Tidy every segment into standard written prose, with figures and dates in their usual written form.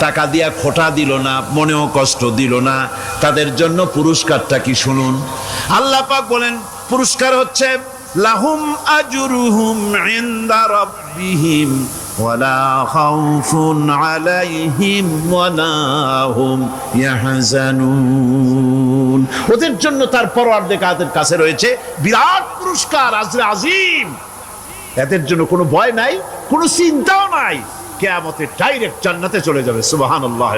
টাকা দিয়া খোটা দিল না, মনেও কষ্ট দিল না, তাদের জন্য পুরস্কারটা কি শুনুন। আল্লাহ পাক বলেন পুরস্কার হচ্ছে লাহুম আজরুহুম ইনদা রাব্বিহিম ওয়ালা খাউফুন আলাইহিম ওয়ালা হুম ইয়াহজানুন। ওদের জন্য তার পরওয়ারদিগারের কাছে রয়েছে বিরাট পুরস্কার, আজরে আজিম। এদের জন্য কোনো ভয় নাই, কোনো চিন্তাও নাই, কিয়ামতে ডাইরেক্ট জান্নাতে চলে যাবে। সুবহানাল্লাহ।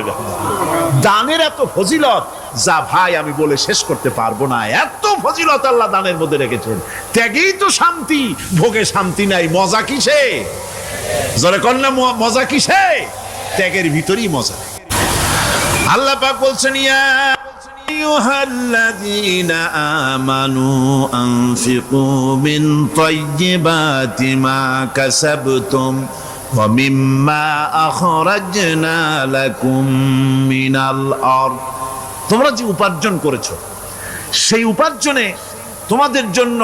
দানের এত ফজিলত যা ভাই আমি বলে শেষ করতে পারবো না, এত ফজিলত আল্লাহ দানের মধ্যে রেখেছেন। ত্যাগেই তো শান্তি, ভোগে শান্তি নাই, মজা কিসে? জোরে কন্যা মজা কিসে? ত্যাগের ভিতরেই মজা। আল্লাহ পাক বলছেন ইয়া আইয়ুহাল্লাযীনা আমানু আনফিকু মিন তাইয়্যিবাতি মা কাসাবতুম ওয়া মিম্মা আখরাজনা লাকুম মিনাল আরদ। তোমরা যে উপার্জন করেছো, সেই উপার্জনে তোমাদের জন্য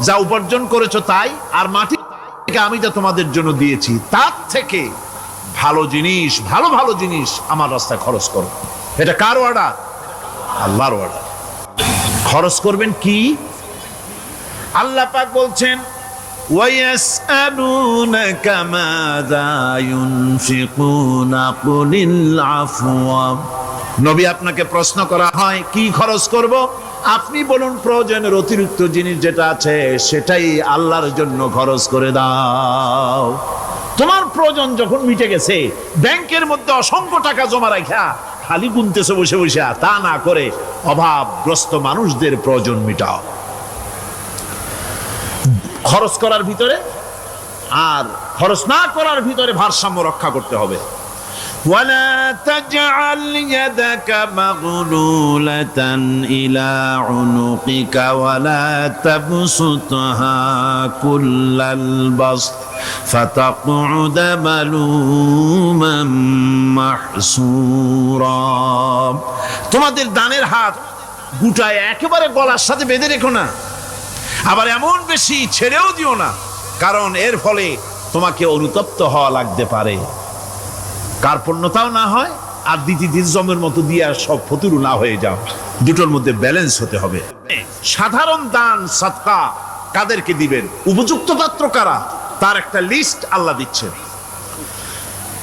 যা উপার্জন করেছো তাই, আর মাটি থেকে আমি যা তোমাদের জন্য দিয়েছি তার থেকে ভালো জিনিস, ভালো ভালো জিনিস আমার রাস্তায় খরচ করো। এটা কার অর্ডার? আল্লাহর অর্ডার। খরচ করবেন কি? আল্লাহ পাক বলছেন ওয়ায়াসআলুনাকা মাযা ইউনফিকুনা কুলিল আফওয়া। নবী আপনাকে প্রশ্ন করা হয় কি খরচ করব, আপনি বলুন প্রয়োজনের অতিরিক্ত জিনিস যেটা আছে সেটাই আল্লাহর জন্য খরচ করে দাও। তোমার প্রয়োজন যখন মিটে গেছে, ব্যাংকের মধ্যে অসংখ্য টাকা জমা রাখা খালি গুনতেছে বসে বসে, তা না করে অভাবগ্রস্ত মানুষদের প্রয়োজন মিটাও। খরচ করার ভিতরে আর খরচ না করার ভিতরে ভারসাম্য রক্ষা করতে হবে। ولا تجعل يدك مغلولة إلى عنقك ولا تبسطها كل البسط فتقعد ملوما محسورا। তোমাদের দানের হাত গুটায় একেবারে গলার সাথে বেঁধে রেখো না, আবার এমন বেশি ছেড়েও দিও না, কারণ এর ফলে তোমাকে অনুতপ্ত হওয়া লাগতে পারে, কার্পণ্যতাও না হয়, আর দ্বিতীয় জমের মতো দিয়ে সব ফতুরু না হয়ে যাও। দুটোর মধ্যে ব্যালেন্স হতে হবে। সাধারণ দান সাদকা কাদেরকে দিবেন, উপযুক্ত পাত্র কারা, তার একটা লিস্ট আল্লাহ দিচ্ছেন।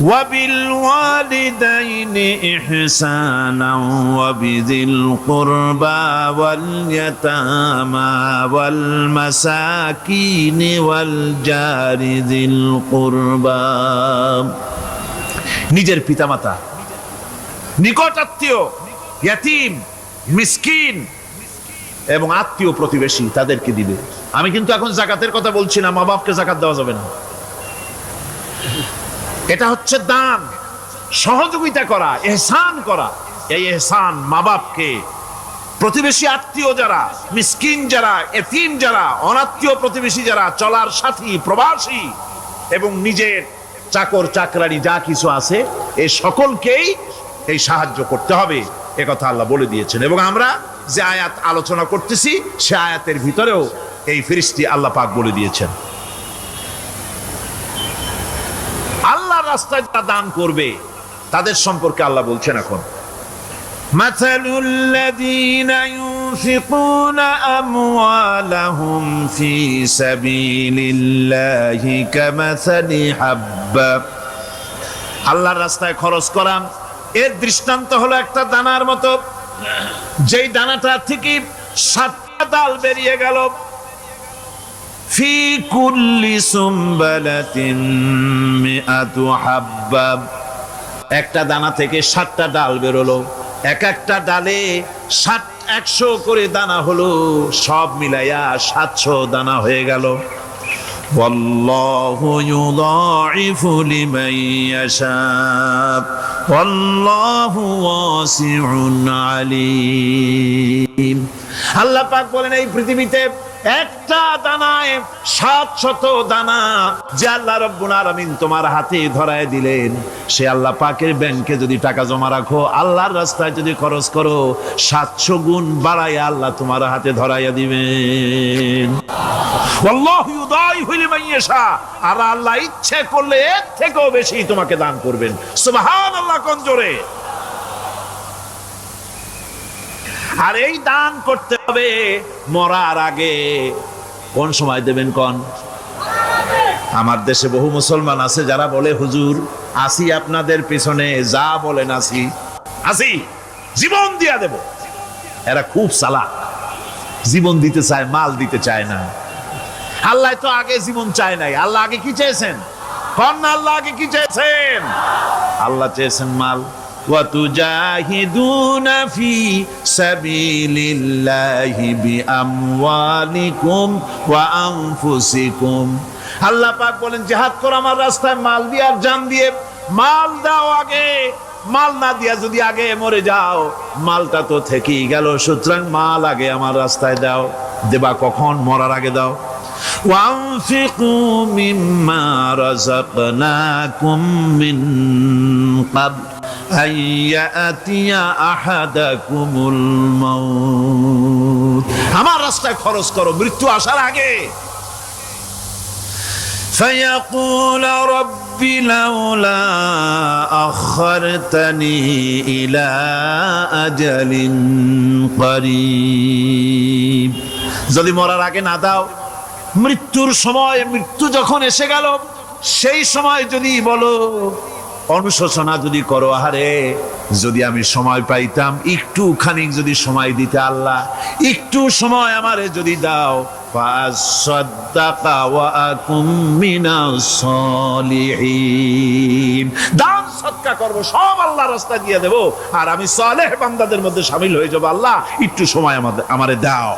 ওয়াবিল ওয়ালিদাইনি ইহসানা ওয়াবিযিল কুরবা ওয়াল ইয়াতামা ওয়াল মাসাকিন ওয়াল জারি যিল কুরবা। নিজের পিতামাতা, নিকট আত্মীয়, ইয়াতীম, মিসকিন এবং আত্মীয় প্রতিবেশী তাদেরকে দিবে। আমি কিন্তু এখন যাকাতের কথা বলছি না, মা বাপকে যাকাত দেওয়া যাবে না। এটা হচ্ছে দান, সহযোগিতা করা, ইহসান করা। এই ইহসান মা বাপকে, প্রতিবেশী আত্মীয় যারা, মিসকিন যারা, এতিম যারা, অনাত্মীয় প্রতিবেশী যারা, চলার সাথী, প্রবাসী এবং নিজের চাকর চাকরানি যা কিছু আছে, এই সকলকেই এই সাহায্য করতে হবে, একথা আল্লাহ বলে দিয়েছেন। এবং আমরা যে আয়াত আলোচনা করতেছি সে আয়াতের ভিতরেও এই ফেরেশতা আল্লাহ পাক বলে দিয়েছেন। আল্লাহর রাস্তায় যারা দান করবে তাদের সম্পর্কে আল্লাহ বলছেন এখন মাসালুল লাযীনা ইউনফিকুনা আমওয়ালাহুম ফি সাবিলিল্লাহি কামাসালি হাব্বা। আল্লাহর রাস্তায় খরচ করা এর দৃষ্টান্ত হলো একটা দানার মতো, যেই দানাটা থেকে 7টা ডাল বেরিয়ে গেল। ফি কুল্লি সুমবালাতিন মিআতু হাব্বা, একটা দানা থেকে 7টা ডাল বেরোলো, এক একটা ডালে 100 করে দানা হলো, সব মিলাইয়া 700 দানা হয়ে গেল। ওয়াল্লাহু ইউদাইফু লিমান ইয়াশা ওয়াল্লাহু ওয়াসিউন আলিম। আল্লাহ পাক বলেন এই পৃথিবীতে একটা দানায় 700 দানা যে আল্লাহ রাব্বুল আলামিন তোমার হাতে ধরায় দিলেন, সে আল্লাহ পাকের ব্যাংকে যদি টাকা জমা রাখো, আল্লাহর রাস্তায় যদি খরচ করো, 700 গুণ বাড়াইয়া আল্লাহ তোমার হাতে ধরাইয়া দিবেন। আল্লাহু ইউদাইফু লিমান ইয়াশা, আর আল্লাহ ইচ্ছে করলে এর থেকেও বেশি তোমাকে দান করবেন। সুবহানাল্লাহ কোন জোরে। আর এই দান করতে হবে মরার আগে। কোন সময় দেবেন কোন? আমার দেশে বহু মুসলমান আছে যারা বলে হুজুর আসি আপনাদের পিছনে, যা বলেন আসি, জীবন দিয়া দেব। এরা খুব চালাক, জীবন দিতে চায়, মাল দিতে চায় না। আল্লাহ তো আগে জীবন চায় নাই, আল্লাহ আগে কি চেয়েছেন? কোন আল্লাহ আগে কি চেয়েছেন? আল্লাহ চেয়েছেন মাল। وَتُجَاهِدُونَ فِي سَبِيلِ اللَّهِ بِأَمْوَالِكُمْ وَأَنفُسِكُمْ। আল্লাহ পাক বলেন জিহাদ করো আমার রাস্তায় মাল দিয়ে আর জান দিয়ে। মাল দাও আগে, মাল না দিয়া যদি আগে মরে যাও মালটা তো থেকেই গেল। সুতরাং মাল আগে আমার রাস্তায় দাও। দেবা কখন? মরার আগে দাও। وَأَنفِقُوا مِمَّا رَزَقْنَاكُم مِّن قَبْلِ أَن يَأْتِيَ أَحَدَكُمُ الْمَوْتُ। আমার রাস্তায় খরচ করো মৃত্যু আসার আগে। فَيَقُولَ رَبِّ لَوْلَا أَخَّرْتَنِي إِلَى أَجَلٍ قَرِيبٍ। যদি মরার আগে না দাও, মৃত্যুর সময়, মৃত্যু যখন এসে গেল সেই সময় যদি বলো, অনুশোচনা যদি করো, আহারে যদি আমি সময় পাইতাম, একটু খানিক যদি সময় দিতে, আল্লাহ একটু সময় আমারে যদি দাও, ফাসাদ্দাকা ওয়া আকুম মিনাস সালিহিন। দান সদকা করব, সব আল্লাহর রাস্তায় দিয়ে দেব, আর আমি সালেহ বান্দাদের মধ্যে শামিল হয়ে যাব। আল্লাহ একটু সময় আমারে দাও।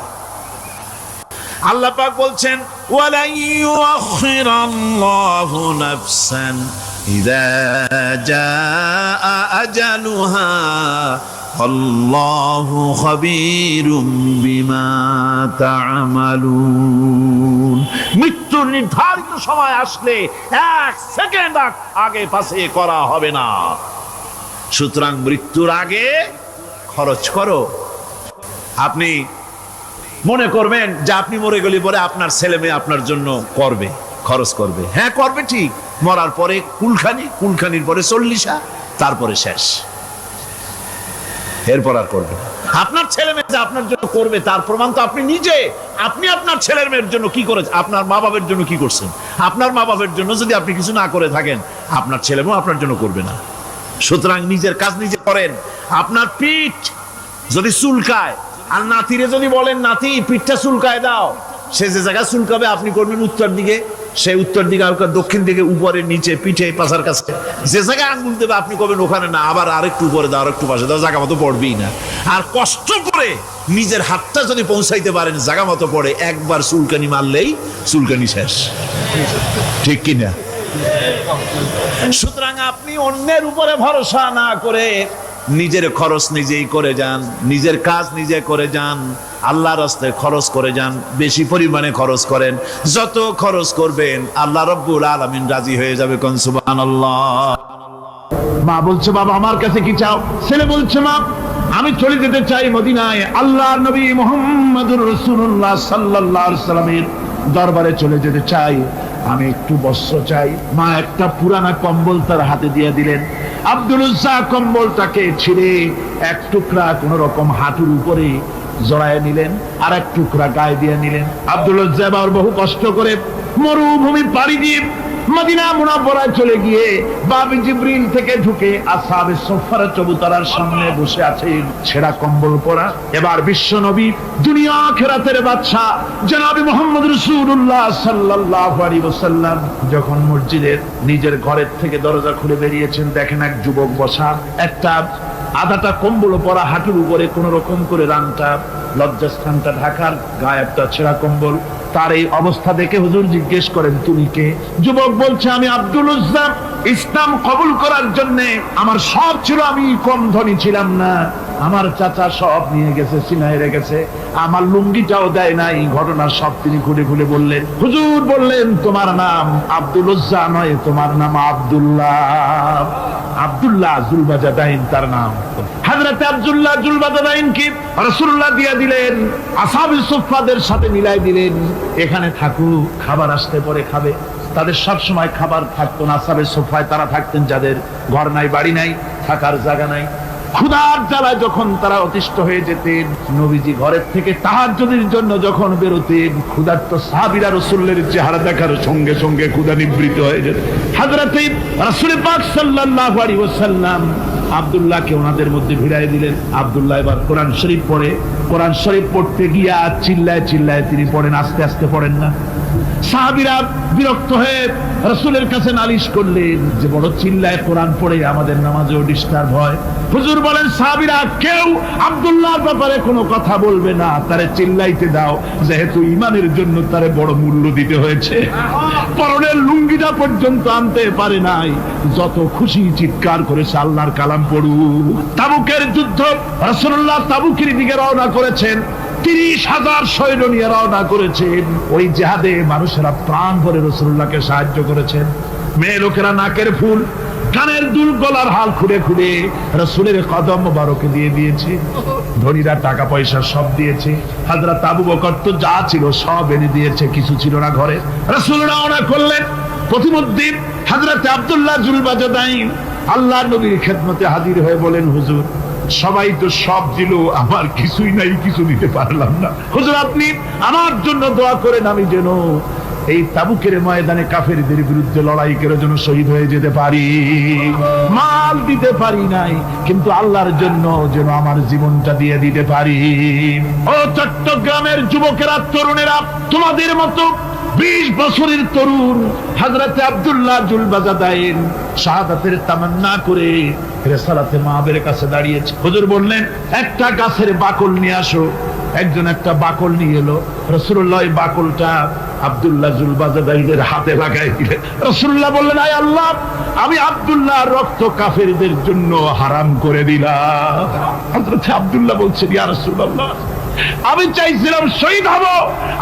আল্লাহ পাক বলছেন ওয়ালা ইউআখিরাল্লাহু নাফসান ইযা জাআ আজালুহা আল্লাহু খাবীরুম বিমা তা'মালুন। মৃত্যুর নির্ধারিত সময় আসলে এক সেকেন্ড আগে পাশে করা হবে না। সুতরাং মৃত্যুর আগে খরচ করো। আপনি মনে করবেন যে আপনি মরে গেলে পরে আপনার ছেলে মেয়ে আপনার জন্য করবে, খরচ করবে। হ্যাঁ করবে ঠিক, মরার পরে কুলখানির পরে 40, তারপরে শেষ, এরপর আর করবে। আপনার ছেলে মেয়ে যে আপনার জন্য করবে তার প্রমাণ তো আপনি নিজে। আপনি আপনার ছেলের মেয়ের জন্য কি করেছেন? আপনার মা বাবার জন্য কি করছেন? আপনার মা বাবার জন্য যদি আপনি কিছু না করে থাকেন, আপনার ছেলে মেয়েও আপনার জন্য করবে না। সুতরাং নিজের কাজ নিজে করেন। আপনার পিঠ যদি চুলকায়, আর নাতিরে যদি বলেন নাতি পিঠটা চুলকায় দাও, সে যে জায়গায় চুলকাবে আপনি করবেন উত্তর দিকে, সে উত্তর দিকে, দক্ষিণ দিকে, উপরে, নিচে, পিঠে, পাশার কাছে, যে জায়গায় আঙ্গুল দেবে আপনি করবেন ওখানে না, আবার আরেকটু উপরে দাও, আরেকটু পাশে দাও, জায়গা মতো পড়বেই না। আর কষ্ট করে নিজের হাতটা যদি পৌঁছাইতে পারেন জায়গা মতো পড়ে, একবার চুলকানি মারলেই চুলকানি শেষ, ঠিক কিনা? সুতরাং আপনি অন্যের উপরে ভরসা না করে নিজের খরচ নিজেই করে যান, নিজের কাজ নিজে করে যান, আল্লাহর রাস্তায় খরচ করে যান, বেশি পরিমাণে খরচ করেন। যত খরচ করবেন আল্লাহ রাব্বুল আলামিন রাজি হয়ে যাবে। কোন সুবহানাল্লাহ। মা বলছে বাবা আমার কাছে কি চাও? ছেলে বলছে মা আমি চলে যেতে চাই মদিনায়, আল্লাহর নবী মুহাম্মদুর রাসূলুল্লাহ সাল্লাল্লাহু আলাইহি ওয়াসাল্লামের দরবারে চলে যেতে চাই, আমি একটু বস্ত্র চাই। মা একটা পুরানা কম্বল তার হাতে দিয়ে দিলেন। আব্দুল উজ্জা কম্বলটাকে ছিঁড়ে এক টুকরা কোন রকম হাঁটুর উপরে জড়ায় নিলেন, আর এক টুকরা গায়ে দিয়ে নিলেন। আব্দুল উজ্জা আবার বহু কষ্ট করে মরুভূমি পাড়ি দিয়ে মদিনা মুনাওয়ারায় চলে গিয়ে বাবি জিবরিল থেকে ঢুকে আসহাবে সুফফার চবুতরার সামনে বসে আছেন, ছেঁড়া কম্বল পরা। এবার বিশ্ব নবী, দুনিয়া আখিরাতের বাদশা জনাবে মুহাম্মদ রাসূলুল্লাহ সাল্লাল্লাহু আলাইহি ওয়াসাল্লাম যখন মসজিদের নিজের ঘরের থেকে দরজা খুলে বেরিয়েছেন, দেখেন এক যুবক বসা, একটা আধাটা কম্বল পরা, হাঁটুর উপরে কোন রকম করে রানটা, লজ্জাস্থানটা ঢাকার, গায়ে একটা ছেঁড়া কম্বল। তার এই অবস্থা দেখে হুজুর জিজ্ঞেস করেন তুমি কে? যুবক বলছে আমি আব্দুল উজ্জা ইসলাম কবুল করার জন্য আমার সব ছিল, আমি কম ধনী ছিলাম না। আমার চাচা সব নিয়ে গেছে, সিনায় রেখেছে, আমার লুঙ্গিটাও দেয় নাই। ঘটনা সব তিনি খুলে খুলে বললেন। হুজুর বললেন, তোমার নাম আব্দুল উজ্জা নয়, তোমার নাম আব্দুল্লাহ। আব্দুল্লাহ জুলবাজাদাইন তার নাম। হযরত আব্দুল্লাহ জুলবাজাদাইন কি রাসূলুল্লাহ দিয়া দিলেন, আসহাবুস সুফফাদের সাথে মিলাই দিলেন, এখানে থাকু, খাবার আসতে পরে খাবে। তাদের সব সময় খাবার থাকতো না। আসহাবুস সুফফায় তারা থাকতেন যাদের ঘর নাই, বাড়ি নাই, থাকার জায়গা নাই। ক্ষুধার জ্বালায় যখন তারা অতিষ্ঠ হয়ে যেতেন, নবীজি ঘরের থেকে তাহাজ্জুদের জন্য যখন বেরোতেন, ক্ষুধার্ত সাহাবীরা রাসূলের চেহারা দেখার সঙ্গে সঙ্গে ক্ষুধা নিবৃত হয়ে যেত। হযরত রাসূল পাক সাল্লাল্লাহু আলাইহি ওয়াসাল্লাম আব্দুল্লাহকে ওনাদের মধ্যে ভিড়াই দিলেন। আব্দুল্লাহ এবার কোরআন শরীফ পড়ে। কোরআন শরীফ পড়তে গিয়া চিল্লায় চিল্লায় তিনি পড়েন, আস্তে আস্তে পড়েন না। সাহাবীরা বিরক্ত হয়ে রাসূলের কাছে নালিশ করলেন যে বড় চিল্লায় কোরআন পড়ে আমাদের নামাজেও ডিস্টার্ব হয়। হুজুর বলেন, সাহাবীরা কেউ আব্দুল্লাহর ব্যাপারে কোনো কথা বলবে না, তারে চিল্লাইতে দাও, যেহেতু ঈমানের জন্য তারে বড় মূল্য দিতে হয়েছে। পরনের লুঙ্গিটা পর্যন্ত আনতে পারে নাই, যত খুশি চিৎকার করেছে আল্লাহর কালাম পড়ুক। তাবুকের যুদ্ধ, রাসূলুল্লাহ তাবুকের দিকে রওনা করেছেন। 30,000 সৈন্য নিয়ে রওনা করেছেন। ওই জিহাদে মানুষেরা প্রাণ ভরে রাসূলুল্লাহকে সাহায্য করেছেন। মেয়ে লোকেরা নাকের ফুল, কানের দুল, গলার হাল খুঁড়ে খুঁড়ে রাসূলের কদম মোবারকে দিয়ে দিয়েছে। ধনীরা টাকা পয়সা সব দিয়েছে। হযরত আবু বকর তো যা ছিল সব এনে দিয়েছে, কিছু ছিল না ঘরে। রাসূল রওনা করলেন। প্রতিমধ্যে হযরত আব্দুল্লাহ জুলবাজাদাইন আল্লাহ নবীর খেদমতে হাজির হয়ে বলেন, হুজুর সবাই তো সব দিল, আমার কিছুই নাই, কিছু দিতে পারলাম না। হুজুর আপনি আমার জন্য দোয়া করেন, আমি যেন এই তাবুকের ময়দানে কাফেরদের বিরুদ্ধে লড়াই করে যেন শহীদ হয়ে যেতে পারি। মাল দিতে পারি নাই, কিন্তু আল্লাহর জন্য যেন আমার জীবনটা দিয়ে দিতে পারি। ও চট্টগ্রামের যুবকেরা, তরুণেরা, তোমাদের মতো 20 বছরের তরুণ হযরত আব্দুল্লাহ জুলবাজাদাইন শাহাদাতের তামান্না করে রিসালাতে মাহবের কাছে দাঁড়িয়েছে। হুজুর বললেন, একটা গাছের বাকল নিয়ে আসো। একজন একটা বাকল নিয়ে এলো। রাসূলুল্লাহ এই বাকলটা আব্দুল্লাহ জুলবাজাদাইনের হাতে লাগাই দিলেন। রাসূলুল্লাহ বললেন, আয় আল্লাহ, আমি আব্দুল্লাহর রক্ত কাফেরদের জন্য হারাম করে দিলাম। হযরত আব্দুল্লাহ বলছেন, ইয়া রাসূলুল্লাহ, আমি চাইছিলাম শহীদ হব,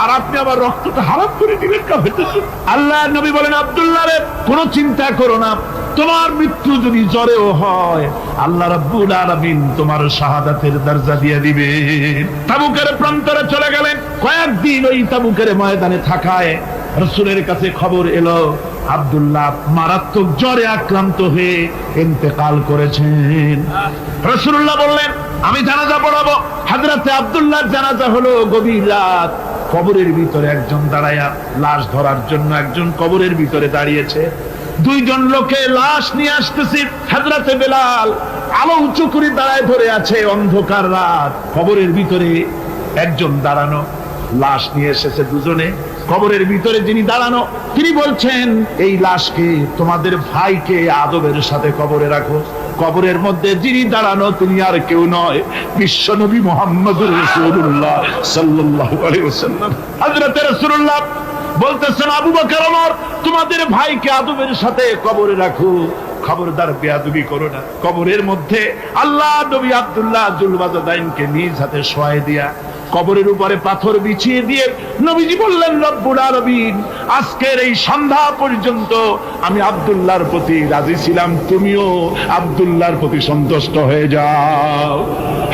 আর আপনি আমার রক্তটা হারাম করে দিলেন কাফেরদের জন্য। আল্লাহর নবী বলেন, আব্দুল্লাহ রে, কোনো চিন্তা করো না, তোমার মৃত্যু যদি জ্বরেও হয়, আল্লাহ রাব্বুল আলামিন তোমার শাহাদাতের দরজা দিয়ে দিবেন। তাবুকের প্রান্তরে চলে গেলেন। কয়েকদিন ওই তাবুকের ময়দানে থাকায় রাসূলের কাছে খবর এলো আব্দুল্লাহ মারাত্মক জ্বরে আক্রান্ত হয়ে ইন্তেকাল করেছেন। রাসূলুল্লাহ বললেন, আমি জানাজা পড়াবো। হযরতে আব্দুল্লাহর জানাজা হলো গভীর রাত। কবরের ভিতরে একজন দাঁড়ায়া লাশ ধরার জন্য একজন কবরের ভিতরে দাঁড়িয়েছে। 2 জন লোকে লাশ নিয়ে আসতেছে। হযরতে বেলাল আলো উঁচু করে দাঁড়ায় ধরে আছে। অন্ধকার রাত, কবরের ভিতরে একজন দাঁড়ানো, লাশ নিয়ে এসেছে 2 জনে। কবরের ভিতরে যিনি দাঁড়ানো, তিনি বলছেন, এই লাশকে, তোমাদের ভাইকে আদবের সাথে কবরে রাখো। কবরের মধ্যে যিনি দাঁড়ানো তিনি আর কেউ নয়, বিশ্বনবী মুহাম্মদুর রাসূলুল্লাহ সাল্লাল্লাহু আলাইহি ওয়াসাল্লাম। হযরত রাসূলুল্লাহ বলতেছেন, আবু বকর, ওমর, তোমাদের ভাইকে আদবের সাথে কবরে রাখো, খবরদার বেয়াদবি করো না। কবরের মধ্যে আল্লাহ নবী আব্দুল্লাহ জুলবাজাদাইনকে নিজ হাতে শোয়ায় দিয়া কবরের উপরে পাথর বিছিয়ে দিয়ে নবীজি বললেন, রব্বুল আলামিন, আজকের এই সন্ধ্যা পর্যন্ত আমি আব্দুল্লাহর প্রতি রাজি ছিলাম, তুমিও আব্দুল্লাহর প্রতি সন্তুষ্ট হয়ে যাও।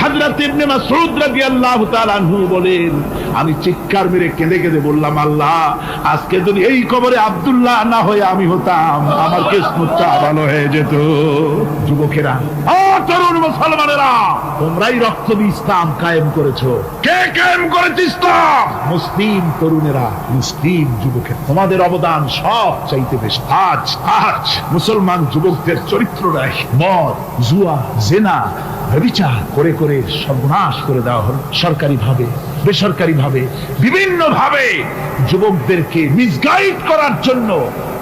হযরত ইবনে মাসউদ রাদিয়াল্লাহু তাআলা আনহু বলেন, আমি চিৎকার মেরে কেঁদে কেঁদে বললাম, আল্লাহ, আজকে যদি এই কবরে আব্দুল্লাহ না হয়ে আমি হতাম, আমার কিসমতটা ভালো হয়ে যেত। যুবকেরা, ও তরুণ মুসলমানেরা, তোমরাই রক্ত দিয়ে ইসলাম কায়েম করেছো। কে কায়েম করেছে ইসলাম? মুসলিম তরুণেরা, মুসলিম যুবকের। তোমাদের অবদান সব চাইতে বেশি। আজ মুসলমান যুবকদের চরিত্র নাই, মদ, জুয়া, জিনা, ব্যভিচার করে করে সর্বনাশ করে দেওয়া হলো। সরকারি ভাবে বেসরকারি ভাবে বিভিন্ন ভাবে যুবকদেরকে মিসগাইড করার জন্য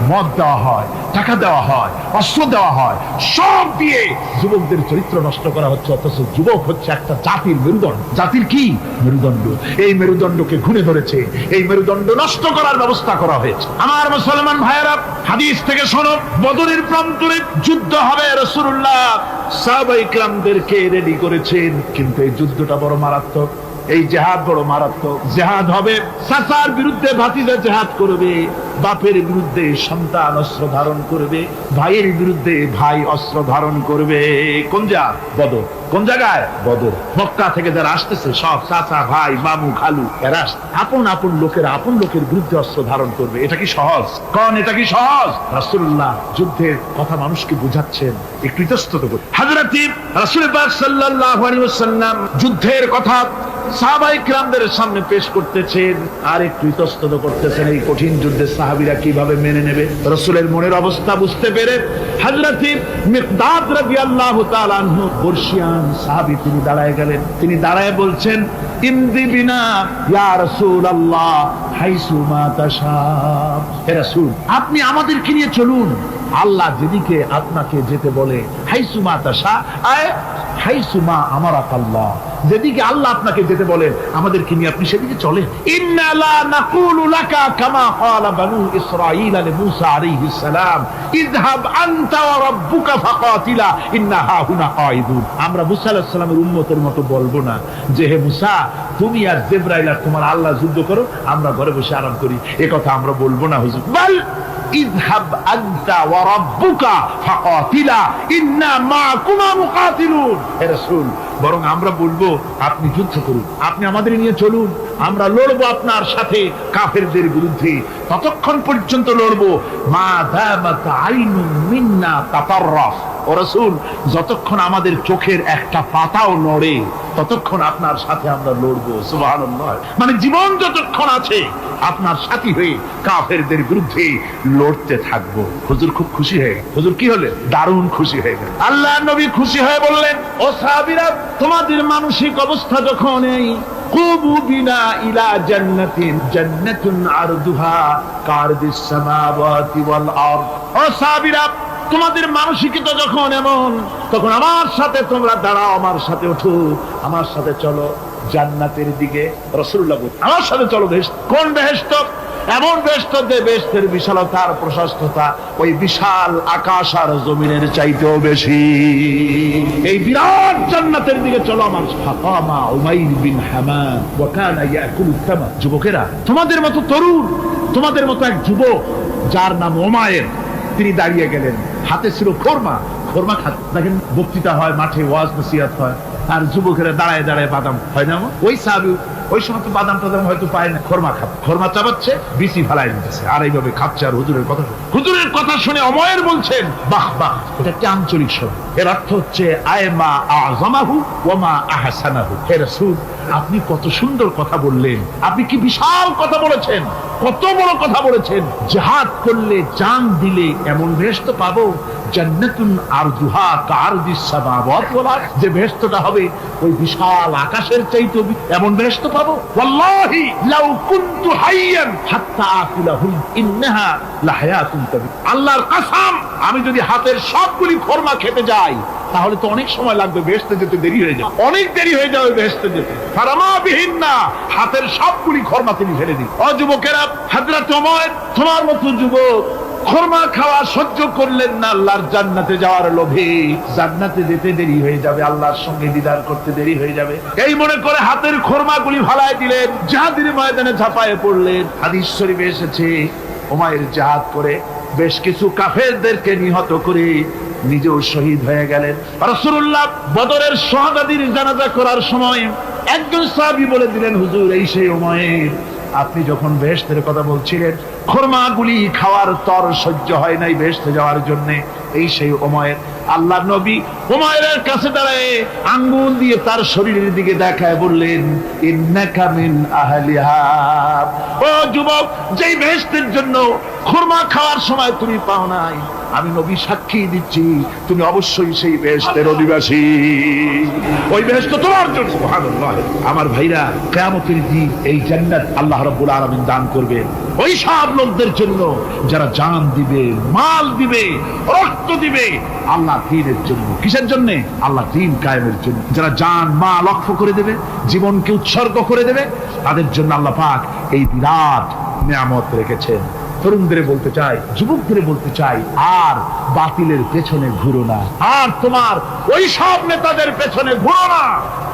মদ দেওয়া হয়, টাকা দেওয়া হয়, অস্ত্র দেওয়া হয়, সব দিয়ে যুবকদের চরিত্র নষ্ট করা হচ্ছে। অথচ যুবক হচ্ছে একটা জাতির মেরুদণ্ড। জাতির কি মেরুদণ্ড? এই মেরুদণ্ডকে ঘুরে ধরেছে, এই মেরুদণ্ড নষ্ট করার ব্যবস্থা করা হয়েছে। আমার মুসলমান ভাইয়েরা, হাদিস থেকে শোনো, বদরের প্রান্তরে যুদ্ধ হবে। রাসূলুল্লাহ সাহাবায়ে কিরামদেরকে রেডি করেছেন, কিন্তু এই যুদ্ধটা বড় মারাত্মক। এই জিহাদ বড় মারাত্মক। জিহাদ হবে, চাচার বিরুদ্ধে ভাতিজা জিহাদ করবে, বাপের বিরুদ্ধে সন্তান অস্ত্র ধারণ করবে, ভাইয়ের বিরুদ্ধে ভাই অস্ত্র ধারণ করবে। কোন জায়গা? বদর। কোন জায়গায়? বদর। মক্কা থেকে যারা আসতেছে সব চাচা, ভাই, মামু, খালু, এরা আপন আপন লোকেরা আপন লোকের বিরুদ্ধে অস্ত্র ধারণ করবে। এটা কি সহজ? কোন এটা কি সহজ? রাসূলুল্লাহ যুদ্ধের কথা মানুষকে বুঝাচ্ছেন, একটু ইতস্তত করে। হযরত রাসূল পাক সাল্লাল্লাহু আলাইহি ওয়াসাল্লাম যুদ্ধের কথা সাহাবায়ে কিরামদের সামনে পেশ করতেছেন আর একটু ইতস্তত করতেছেন। এই কঠিন যুদ্ধে সাহাবীরা কিভাবে মেনে নেবে? রাসূলের মনের অবস্থা বুঝতে পেরে হযরত মিকদাদ রাদিয়াল্লাহু তাআলা আনহু বর্ষিয়ান সাহাবী, তিনি দাঁড়ায় গেলেন। তিনি দাঁড়ায় বলছেন, ইমদি বিনা ইয়া রাসূলুল্লাহ হাইসু মা তাশা। হে রাসূল, আপনি আমাদেরকে নিয়ে চলুন আল্লাহ যেদিকে আপনাকে যেতে বলে। হাইসু মা তাশা আয় হাইসু মা আমারাকাল্লাহ, যেদিকে আল্লাহ আপনাকে যেতে বলেন আমাদেরকে নিয়ে আপনি সেদিকে চলেন। ইন্না লা নাকুলু লাকা কামা ক্বালা বানু ইসরাঈল লিমূসা আলাইহিস সালাম ইযহাব আনতা ওয়া রাব্বুকা ফাকাতিলা ইন্না হাহুনা কাঈদুন। আমরা মুসা আলাইহিস সালামের উম্মতের মতো বলবো না যে হে মুসা, তুমি আর জিবরাইল আর তোমার আল্লাহ যুদ্ধ করো, আমরা ঘরে বসে আরাম করি। এই কথা আমরা বলবো না হুজুর। বল ইযহাব আনতা ওয়া রাব্বুকা ফাকাতিলা ইন্না মাআকুমা মুকাতিলুন। হে রাসূল, বরং আমরা বলবো আপনি যুদ্ধ করুন, আপনি আমাদের নিয়ে চলুন, আমরা লড়বো আপনার সাথে কাফেরদের বিরুদ্ধে। ততক্ষণ পর্যন্ত লড়বো মা দামাত আইনুন মিন্না তাতাররাফ। ও রাসূল, যতক্ষণ আমাদের চোখের একটা পাতাও নড়ে ততক্ষণ আপনার সাথে আমরা লড়বো। সুবহানাল্লাহ। মানে জীবন যতক্ষণ আছে আপনার সাথী হয়ে কাফেরদের বিরুদ্ধে লড়তে থাকবো। হুজুর খুব খুশি হয়ে গেল। হুজুর কি হলেন? দারুণ খুশি হয়ে গেল। আল্লাহর নবী খুশি হয়ে বললেন, ও সাহাবীরা, তোমাদের মানসিক অবস্থা যখন এই কুবু বিনা ইলা জান্নাতিন জান্নাতুন আরদুহা কারদিস সামাওয়াতি ওয়াল আরদ। ও সাহাবীরা, তোমাদের মানসিকতা যখন এমন, তখন আমার সাথে তোমরা দাঁড়াও, আমার সাথে ওঠো, আমার সাথে চলো জান্নাতের দিকে। রাসূলুল্লাহ বলেন, আমার সাথে চলো বেহেশত। কোন বেহেশত? এমন বেহেশত যে বেহেশতের বিশালতা আর প্রশস্ততা ওই বিশাল আকাশ আর জমিনের চাইতেও বেশি। এই বিরাট জান্নাতের দিকে চলো আমার সাথে। ফাকামা উমাইর বিন হামাম ওয়া কানা ইয়াকুলু তামা। যুবকেরা, তোমাদের মতো তরুণ, তোমাদের মতো এক যুবক যার নাম উমাইর, তিনি দাঁড়িয়ে গেলেন, হাতে ছিল খোরমা। খোরমা খাতে দেখেন, বক্তৃতা হয়, মাঠে ওয়াজ নসিহত হয়, আর যুবকেরা দাঁড়ায় দাঁড়ায় বাদাম হয় না। ওই সাহাবী ওই সময় তো বাদাম টাদাম হয়তো পায় না, খোরমা খাবে, খোরমা চাবাচ্ছে, বিচি ফালাই দিতেছে, আর এইভাবে খাচ্ছে আর হুজুরের কথা শুনে। হুজুরের কথা শুনে উমাইর বলছেন, বাহ বাহ, এটা একটা আঞ্চলিক শব্দ। এর অর্থ হচ্ছে আয়মা আযমাহু ওয়া মা আহসানাহু। হে রাসূল, আপনি কত সুন্দর কথা বললেন, আপনি কি বিশাল কথা বলেছেন, কত বড় কথা বলেছেন। জিহাদ করলে, জান দিলে এমন বেহেশত পাবো, জান্নাতুন আরদুহা কারদিস সামাওয়াতি ওয়াল আরদ, যে বেহেশতটা হবে ওই বিশাল আকাশের চাইতে এমন বেহেশত পাবো। ওয়াল্লাহি লাউ কুনতু হাইয়ান হাত্তা আকুলাহু ইন্নাহা লাহায়াতুন তাবি। আল্লাহর কসম, আমি যদি হাতের সবগুলি খোরমা খেতে যাই তাহলে তো অনেক সময় লাগবে, বেহেশতে যেতে দেরি হয়ে যাবে, অনেক দেরি হয়ে যাবে বেহেশতে যেতে। ফারামা বিহিন্না, হাতের সবগুলি খোরমা তিনি ফেলে দিন। ও যুবকেরা, হযরত উমাইর তোমার মতো যুবক খোরমা খাওয়া সহ্য করলেন না আল্লাহর জান্নাতে যাওয়ার লোভে। জান্নাতে যেতে দেরি হয়ে যাবে, আল্লাহর সঙ্গে দিদার করতে দেরি হয়ে যাবে, এই মনে করে হাতের খোরমাগুলি ফালায় দিলেন, জিহাদের ময়দানে ঝাঁপায়ে পড়লেন। হাদিস শরীফে এসেছে, উমাইর জিহাদ করে বেশ কিছু কাফেরদেরকে নিহত করে নিজেও শহীদ হয়ে গেলেন। রাসূলুল্লাহ বদরের শাহাদাতের জানাজা করার সময় একজন সাহাবী বলে দিলেন, হুজুর, এই সেই উমাইর, আপনি যখন বেহেশতের কথা বলছিলেন, খোরমাগুলি খাওয়ার তর সহ্য হয় নাই বেহেশতে যাওয়ার জন্য, এই সেই উমাইর। আল্লাহর নবী উমাইরের কাছে দাঁড়ায় আঙ্গুল দিয়ে তার শরীরের দিকে দেখায় বললেন, ইন্নাকা মিন আহলিহা। ও যুবক, যেই বেহেশতের জন্য খোরমা খাওয়ার সময় তুমি পাও নাই, আমি নবী সাক্ষী দিচ্ছি তুমি অবশ্যই সেই বেহেশতের অধিবাসী, ওই বেহেশত তোমার জন্য। সুবহানাল্লাহ। আমার ভাইরা, কিয়ামতের দিন এই জান্নাত আল্লাহ রাব্বুল আলামিন দান করবেন ওই সব লোকদের জন্য যারা জান দিবে, মাল দিবে, রক্ত দিবে আল্লাহ দ্বীনের জন্য। কিসের জন্য? আল্লাহ দ্বীন কায়েমের জন্য। যারা জান মাল ওয়াকফ করে দেবে, জীবনকে উৎসর্গ করে দেবে, তাদের জন্য আল্লাহ পাক এই বিরাট নিয়ামত রেখেছেন। তরুণদের বলতে চাই, যুবকদের বলতে চাই, আর বাতিলের পেছনে ঘুরো না, আর তোমার ওই সব নেতাদের পেছনে ঘুরো না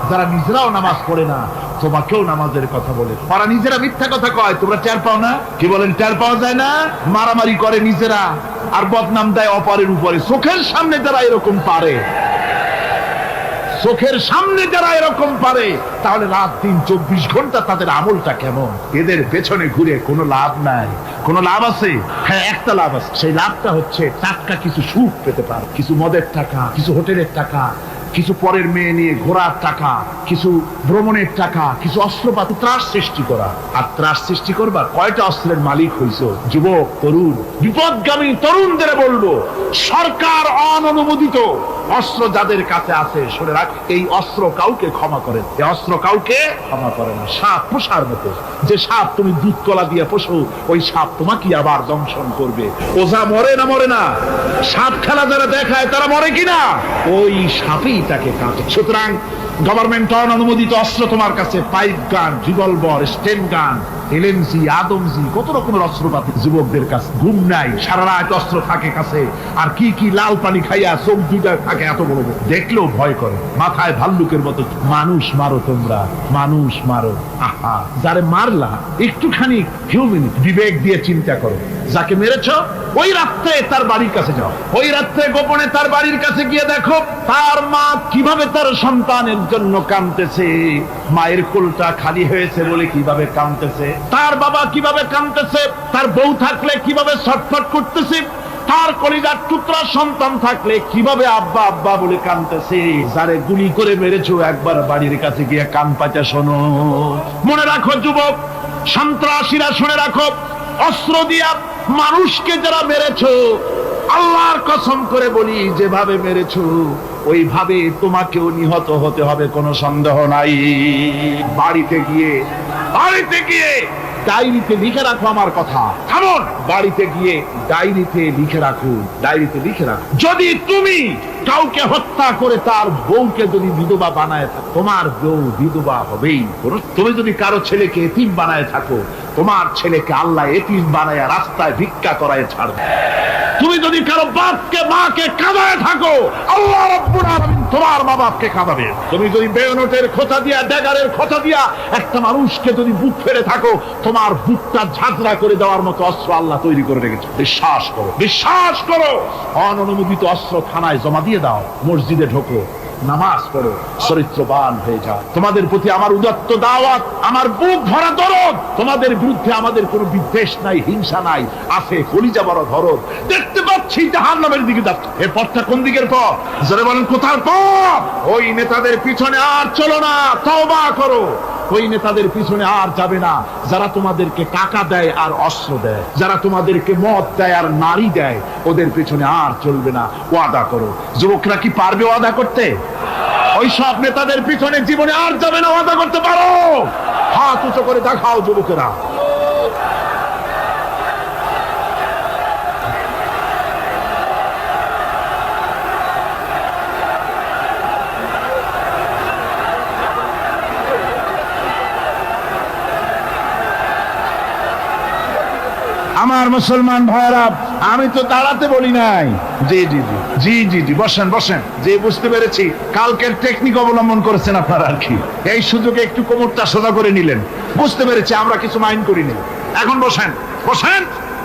যারা নিজেরাও নামাজ পড়ে না, তোমাকেও নামাজের কথা বলে। ওরা নিজেরা মিথ্যা কথা কয়, তোমরা টের পাও না? কি বলেন, টের পাওয়া যায় না? মারামারি করে নিজেরা আর বদনাম দেয় অপরের উপরে। চোখের সামনে যারা এরকম পারে, চোখের সামনে যারা এরকম পারে, তাহলে রাত দিন 24 ঘন্টা তাদের আমলটা কেমন? এদের পেছনে ঘুরে কোনো লাভ নাই। কোনো লাভ আছে? হ্যাঁ, একটা লাভ আছে। সেই লাভটা হচ্ছে টাটকা কিছু সুখ পেতে পারো, কিছু মদের টাকা, কিছু হোটেলের টাকা, কিছু পরের মেয়ে নিয়ে ঘোরার টাকা, কিছু ভ্রমণের টাকা, কিছু অস্ত্রপাতি, ত্রাস সৃষ্টি করা। আর ত্রাস সৃষ্টি করবার কয়টা অস্ত্রের মালিক হইছো? যুবক, তরুণ, বিপদগামী তরুণদের বলবো, সরকার অননুমোদিত অস্ত্র যাদের কাছে আছে, শুনে রাখ, এই অস্ত্র কাউকে ক্ষমা করে, এই অস্ত্র কাউকে ক্ষমা করে না। সাপ পোষার মতো, যে সাপ তুমি দুধ কলা দিয়ে পোষো, ওই সাপ তোমাকে আবার দংশন করবে। ওঝা মরে না? মরে না? সাপ খেলা যারা দেখায় তারা মরে কিনা? ওই সাপেই তাকে কাটে। সুতরাং গভর্নমেন্ট অনুমোদিত অস্ত্র তোমার কাছে, পাইপ গান, রিভলভার, স্টেন গান, এলএমজি, আদমজি, কত রকমের অস্ত্রপাতি যুবকদের কাছে। ঘুম নাই, সারা রাত অস্ত্র থাকে কাছে, আর কি কি লাল পানি খাইয়া চোখ দুইটা থাকে এত বড়, দেখলেও ভয় করে। মাথায় ভাল্লুকের মতো। মানুষ মারো তোমরা, মানুষ মারো। আহা, যারে মারলা একটুখানি হিউম্যানিটি, বিবেক দিয়ে চিন্তা করো। যাকে মেরেছ ওই রাত্রে তার বাড়ির কাছে যাও, ওই রাত্রে গোপনে তার বাড়ির কাছে গিয়ে দেখো তার মা কিভাবে তার সন্তানের জন্য কাঁদতেছে, মায়ের কোলটা খালি হয়েছে বলে কিভাবে কাঁদতেছে, তার বাবা কিভাবে কাঁদতেছে, তার বউ থাকলে কিভাবে ছটফট করতেছে, তার কলিজার টুকরা সন্তান থাকলে কিভাবে আব্বা আব্বা বলে কাঁদতেছে। যারে গুলি করে মেরেছো একবার বাড়ির কাছে গিয়ে কান পাচা শোনো। মনে রাখো যুবক, সন্ত্রাসীরা, শুনে রাখো, অস্ত্র দিয়া মানুষকে যারা মেরেছো, আল্লাহর কসম করে বলি, যেভাবে মেরেছো ওইভাবে তোমাকেও নিহত হতে হবে, কোনো সন্দেহ নাই। বাড়িতে গিয়ে ডায়েরিতে লিখে রাখো আমার কথা। থামুন, বাড়িতে গিয়ে ডায়েরিতে লিখে রাখো, ডায়েরিতে লিখে রাখো, যদি তুমি কাউকে হত্যা করে তার বউকে যদি বিধবা বানায় থাকো, তোমার বউ বিধবা হবেই। তুমি যদি কারো ছেলেকে এতিম বানায় থাকো, তোমার ছেলেকে আল্লাহ এতিম বানায় রাস্তায় ভিক্ষা করায় ছাড়বে। তুমি যদি কারো বাপকে, মাকে কাঁদায় থাকো, আল্লাহ রাব্বুল আলামিন তোমার মা বাপকে কাঁদাবে। তুমি যদি বেয়নটের খোঁচা দিয়া, ড্যাগারের খোঁচা দিয়া একটা মানুষকে যদি বুক ফেরে থাকো, তোমার বুকটা ঝাঁঝরা করে দেওয়ার মতো অস্ত্র আল্লাহ তৈরি করে রেখেছে। বিশ্বাস করো, বিশ্বাস করো। অননুমোদিত অস্ত্র থানায় জমা দিয়ে দাও, মসজিদে ঢোকো, নামাজ পড়ো, চরিত্রবান হয়ে যাও। তোমাদের প্রতি আমার উদাত্ত দাওয়াত, আমার বুক ভরা দরদ। তোমাদের বিরুদ্ধে আমাদের কোনো বিদ্বেষ নাই, হিংসা নাই, আছে কলিজা বড় ধরদ। দেখতে পাচ্ছি জাহান্নামের দিকে যাচ্ছে। এর পথটা কোন দিকের পথ? যারা বলেন কোথার পথ? ওই নেতাদের পিছনে আর চলো না, তওবা করো। ওই নেতাদের পিছনে আর যাবে না যারা তোমাদেরকে টাকা দেয় আর অস্ত্র দেয়, যারা তোমাদেরকে মদ দেয় আর নারী দেয়, ওদের পিছনে আর চলবে না। ওয়াদা করো। যুবকরা কি পারবে ওয়াদা করতে? ওই সব নেতাদের পিছনে জীবনে আর যাবে না। ওয়াদা করতে পারো? হাত উঁচু করে দেখাও যুবকেরা। আমার মুসলমান ভাইরা, আমি তো দাঁড়াতে বলি নাই। জি জি জি জি জি জি বসেন বসেন। যে বুঝতে পেরেছি কালকের টেকনিক অবলম্বন করেছেন আপনারা আর কি। এই সুযোগে একটু কোমরটা সোজা করে নিলেন। বুঝতে পেরেছি, আমরা কিছু মাইন্ড করিনি। এখন বসেন, বসেন,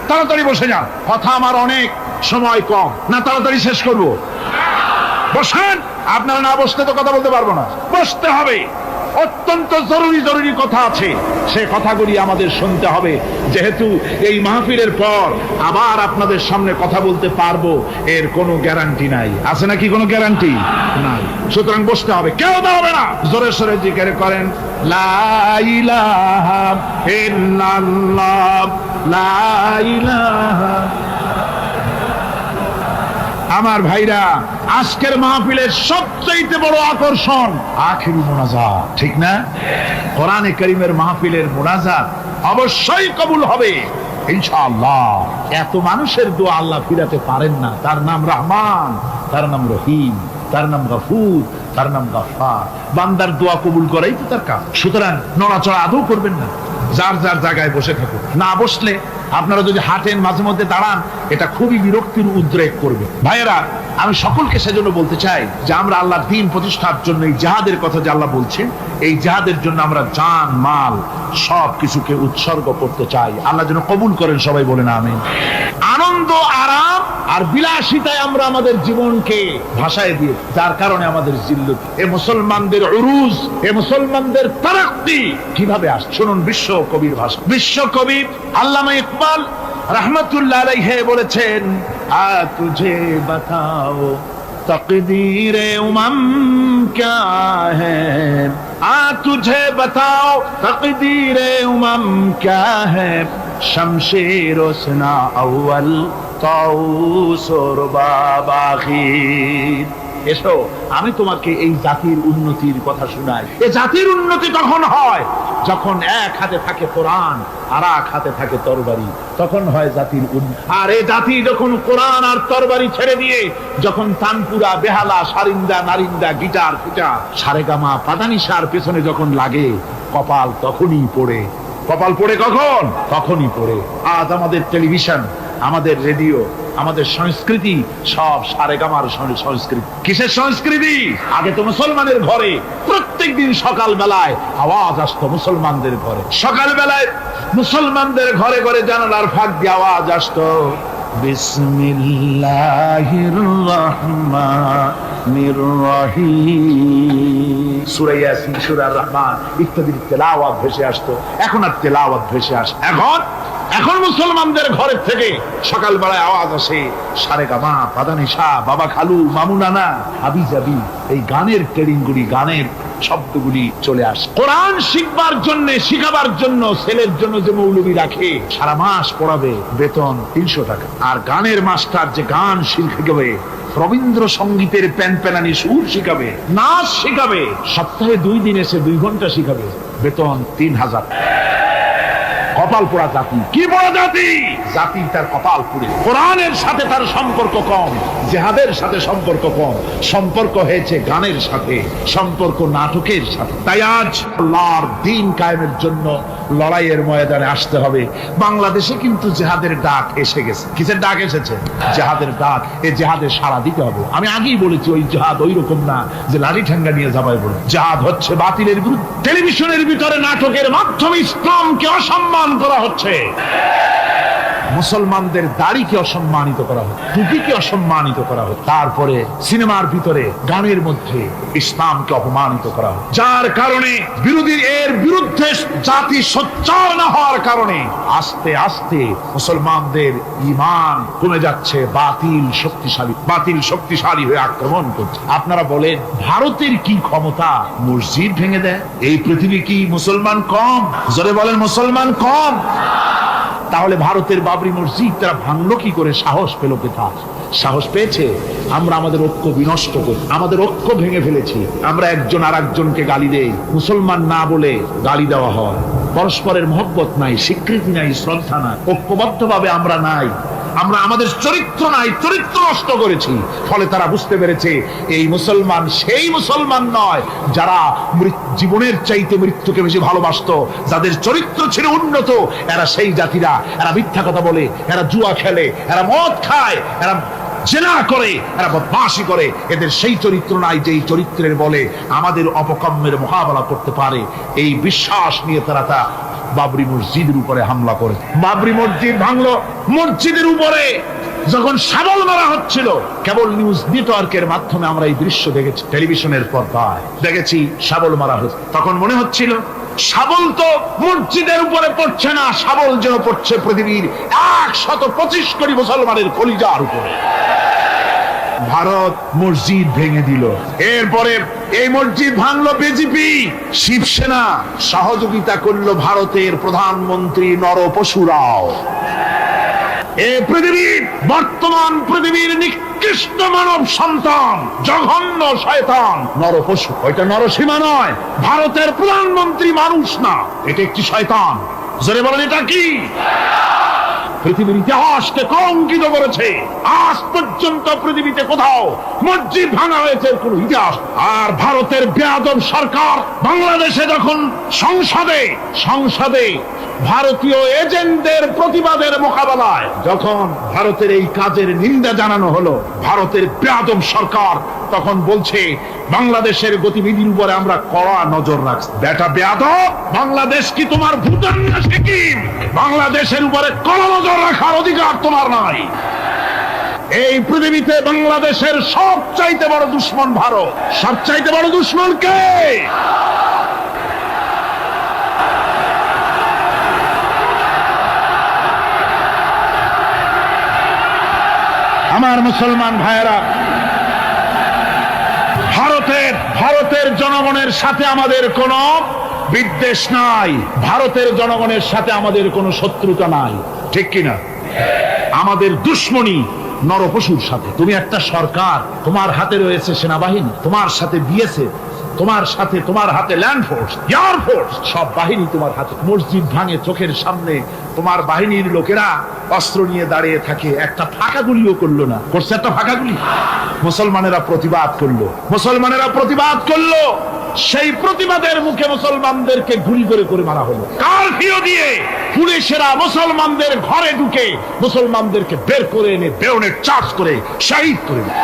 তাড়াতাড়ি বসে যান। কথা আমার অনেক, সময় কম, না তাড়াতাড়ি শেষ করব। বসেন। আপনারা না বসতে তো কথা বলতে পারবো না, বসতে হবে। অত্যন্ত জরুরি জরুরি কথা আছে, সে কথাগুলি আমাদের শুনতে হবে। যেহেতু এই মাহফিলের পর আবার আপনাদের সামনে কথা বলতে পারবো, এর কোনো গ্যারান্টি নাই। আছে নাকি কোনো গ্যারান্টি? নাই। সুতরাং বসতে হবে, কেউ দাঁড়াবে না। জোরে সোরে জিকির করেন, লা ইলাহা ইল্লাল্লাহ, লা ইলাহা। আমার ভাইরা, আজকের মাহফিলের সবচেয়ে বড় আকর্ষণ আখিরি মোনাজাত, ঠিক না? কোরআনে কারীমের মাহফিলের মোনাজাত অবশ্যই কবুল হবে ইনশাআল্লাহ। এত মানুষের দোয়া আল্লাহ ফিরাতে পারেন না। তার নাম রহমান, তার নাম রহিম, তার নাম গফুর, তার নাম গফফার। বান্দার দোয়া কবুল করাই তো তার কাজ। সুতরাং নড়াচড়া আদৌ করবেন না, যার যার জায়গায় বসে থাকুন। না বসলে আপনারা যদি হাঁটেন, মাঝে মধ্যে দাঁড়ান, এটা খুবই বিরক্তির উদ্রেক করবে। ভাইয়েরা, আমি সকলকে সেজন্য বলতে চাই যে আমরা আল্লাহর দ্বীন প্রতিষ্ঠার জন্য এই জিহাদের কথা যে আল্লাহ বলছেন, এই জিহাদের জন্য আমরা জান মাল সব কিছুকে উৎসর্গ করতে চাই। আল্লাহ যেন কবুল করেন, সবাই বলেন আমিন। আনন্দ, আরাম আর বিলাসিতায় আমরা আমাদের জীবনকে ভাসায় দিয়ে, যার কারণে আমাদের জিল্লুত। এ মুসলমানদের উরুজ, এ মুসলমানদের তারাক্কি কিভাবে আসছে শুনুন। বিশ্ব কবির ভাষা, বিশ্ব কবি আল্লামা ইকবাল रहमतुल्लाह अलैहि বলেছেন, আ তুঝে বাতাও तकदीर उमम क्या है, आ तुझे बताओ तकदीर उमम क्या है, शमशेर उसना अव्वल ताऊस और बाबाखीर। এসো, আমি তোমাকে এই জাতির উন্নতির কথা শোনাই। এই জাতির উন্নতি তখন হয় যখন এক হাতে থাকে কোরআন আর এক হাতে থাকে তরবারি, তখন হয় জাতির উন্নতি। আর এই জাতি যখন কোরআন আর তরবারি ছেড়ে দিয়ে যখন তানপুরা, বেহালা, সারিন্দা, নারিন্দা, গিটার, ফিটার, সারেগামা, পাদানিসার পেছনে যখন লাগে, কপাল তখনই পড়ে। কপাল পড়ে কখন? তখনই পড়ে। আজ আমাদের টেলিভিশন, আমাদের রেডিও, আমাদের সংস্কৃতি সব সারেগামার সংস্কৃতি। কিসের সংস্কৃতি? আগে তো মুসলমানের ঘরে প্রত্যেক দিন সকাল বেলায় আওয়াজ আসতো, মুসলমানদের ঘরে সকাল বেলায় মুসলমানদের ঘরে ঘরে জানালার ফাঁক দিয়ে আওয়াজ আসতো, বিসমিল্লাহির রহমানির রহিম, সূরা ইয়াসিন, সূরা রহমান ইত্যাদির তেলাওয়াত ভেসে আসতো। এখন আর তেলাওয়াত ভেসে আসে? এখন মুসলমানদের ঘরের থেকে সকাল বেলায় আওয়াজ আসে সারেগামা, পাদানিসা, বাবা খালু, মামু নানা, হাবি জাবি, এই গানের ট্রেডিংগুলি, গানের শব্দগুলি চলে আসে। কোরআন শিখবার জন্য, শিখাবার জন্য ছেলের জন্য যে মৌলবী রাখে, সারা মাস পড়াবে, বেতন 300 টাকা। আর গানের মাস্টার যে গান শিখাবে, রবীন্দ্র সঙ্গীতের প্যানপ্যানানি সুর শিখাবে, নাচ শিখাবে, সপ্তাহে 2 দিন এসে 2 ঘন্টা শিখাবে, বেতন 3000। কপাল পোড়া জাতি। কি পোড়া জাতি? জাতি তার কপাল পুড়ে। কোরআনের সাথে তার সম্পর্ক কম, জিহাদের সাথে সম্পর্ক কম, সম্পর্ক হয়েছে গানের সাথে, সম্পর্ক নাটকের সাথে। তাই আজ আল্লাহর দ্বীন কায়েমের জন্য লড়াইয়ের ময়দানে আসতে হবে। বাংলাদেশে কিন্তু জিহাদের ডাক এসে গেছে। কিসের ডাক এসেছে? জিহাদের ডাক। এই জিহাদে সাড়া দিতে হবে। আমি আগেই বলেছি, ওই জিহাদ ওই রকম না যে লাঠি ঠ্যাঙ্গা নিয়ে যাবাই বলে। জিহাদ হচ্ছে বাতিলের বিরুদ্ধে। টেলিভিশনের ভিতরে নাটকের মাধ্যমে ইসলামকে অসম্মান করা হচ্ছে, মুসলমানদের দাড়িকে অসম্মানিত করা হচ্ছে, টুপিকে অসম্মানিত করা হচ্ছে, তারপরে সিনেমার ভিতরে, গানের মধ্যে ইসলামকে অপমানিত করা হচ্ছে। যার কারণে এর বিরুদ্ধে জাতি সোচ্চার না হওয়ার কারণে আস্তে আস্তে মুসলমানদের ঈমান কমে যাচ্ছে। বাতিল শক্তিশালী হয়ে আক্রমণ করছে। আপনারা বলেন, ভারতের কি ক্ষমতা মসজিদ ভেঙে দেয়? এই পৃথিবী কি মুসলমান কম? জোরে বলেন, মুসলমান কম? তাহলে ভারতের বাবরি মসজিদ তারা ভাঙলো কি করে? সাহস পেল কোথায়? সাহস পেয়েছে আমরা আমাদের ঐক্য বিনষ্ট করি, আমাদের ঐক্য ভেঙে ফেলেছি। আমরা একজন আর একজনকে গালি দেই, মুসলমান না বলে গালি দেওয়া হয়। পরস্পরের মহব্বত নাই, স্বীকৃতি নাই, শ্রদ্ধা নাই, ঐক্যবদ্ধভাবে আমরা নাই। আমরা আমাদের চরিত্র নাই, চরিত্র নষ্ট করেছি। ফলে তারা বুঝতে পেরেছে এই মুসলমান সেই মুসলমান নয় যারা জীবনের চাইতে মৃত্যুকে বেশি ভালোবাসতো, যাদের চরিত্র ছিল উন্নত। এরা সেই জাতিরা, এরা মিথ্যা কথা বলে, এরা জুয়া খেলে, এরা মদ খায়, এরা জেনা করে, এরা বদমাশি করে। এদের সেই চরিত্র নাই যেই চরিত্রের বলে আমাদের অপকর্মের মোকাবেলা করতে পারে। এই বিশ্বাস নিয়ে তারা বাবরি মসজিদের উপরে হামলা করে। বাবরি মসজিদ ভাঙলো। মসজিদের উপরে যখন শাবল মারা হচ্ছিল, কেবল নিউজ নেটওয়ার্কের মাধ্যমে আমরা এই দৃশ্য দেখেছি, টেলিভিশনের পর্দায় দেখেছি শাবল মারা হচ্ছে। তখন মনে হচ্ছিল শাবল তো মসজিদের উপরে পড়ছে না, শাবল যেন পড়ছে পৃথিবীর 125 কোটি মুসলমানের কলিজার উপরে। ভারত মসজিদ ভেঙে দিল। এরপরে এই মসজিদ ভাঙলো বিজেপি, শিবসেনা সহযোগিতা করলো ভারতের প্রধানমন্ত্রী নরপশুরাও। এই পৃথিবীর বর্তমান পৃথিবীর নিকৃষ্ট মানব সন্তান, জঘন্য শয়তান, নরপশু। ওইটা নরসীমা নয়, ভারতের প্রধানমন্ত্রী মানুষ না, এটা একটি শয়তান। জোরে বলেন এটা কি? পৃথিবীর ইতিহাসকে কলঙ্কিত করেছে। আজ পর্যন্ত পৃথিবীতে কোথাও মসজিদ ভাঙা হয়েছে কোন ইতিহাস। আর ভারতের বেয়াদব সরকার বাংলাদেশে যখন সংসদে ভারতীয় এজেন্টদের প্রতিবাদের মোকাবেলায় যখন ভারতের এই কাজের নিন্দা জানানো হলো, ভারতের বেয়াদব সরকার তখন বলছে বাংলাদেশের গতিবিধির উপরে আমরা কড়া নজর রাখছি। বেটা বেয়াদব, বাংলাদেশ কি তোমার ভুটান না সিকিম? বাংলাদেশের উপরে কড়া নজর রাখার অধিকার তোমার নাই। এই পৃথিবীতে বাংলাদেশের সবচাইতে বড় দুশ্মন ভারত। সবচাইতে বড় দুশ্মন কে? আমার মুসলমান ভাইয়েরা, ভারতের জনগণের সাথে আমাদের কোনো বিদ্বেষ নাই, ভারতের জনগণের সাথে আমাদের কোনো শত্রুতা নাই, ঠিক কিনা? আমাদের দুশ্মনী নরপশুর সাথে। তুমি একটা সরকার, তোমার হাতে রয়েছে সেনাবাহিনী, তোমার সাথে বিএসএফ, তোমার হাতে ল্যান্ড ফোর্স, এয়ার ফোর্স, সব বাহিনী তোমার হাতে। মসজিদ ভাঙে চোখের সামনে, তোমার বাহিনীর লোকেরা অস্ত্র নিয়ে দাঁড়িয়ে থাকে, একটা ফাঁকা গুলিও করলো না। করছে একটা ফাঁকা গুলি? মুসলমানেরা প্রতিবাদ করলো, সেই প্রতিবাদের মুখে মুসলমানদেরকে গুলি করে মারা হলো। কারফিউ দিয়ে পুলিশেরা মুসলমানদের ঘরে ঢুকে মুসলমানদেরকে বের করে এনে বেয়নেট চার্জ করে শহীদ করে দিল।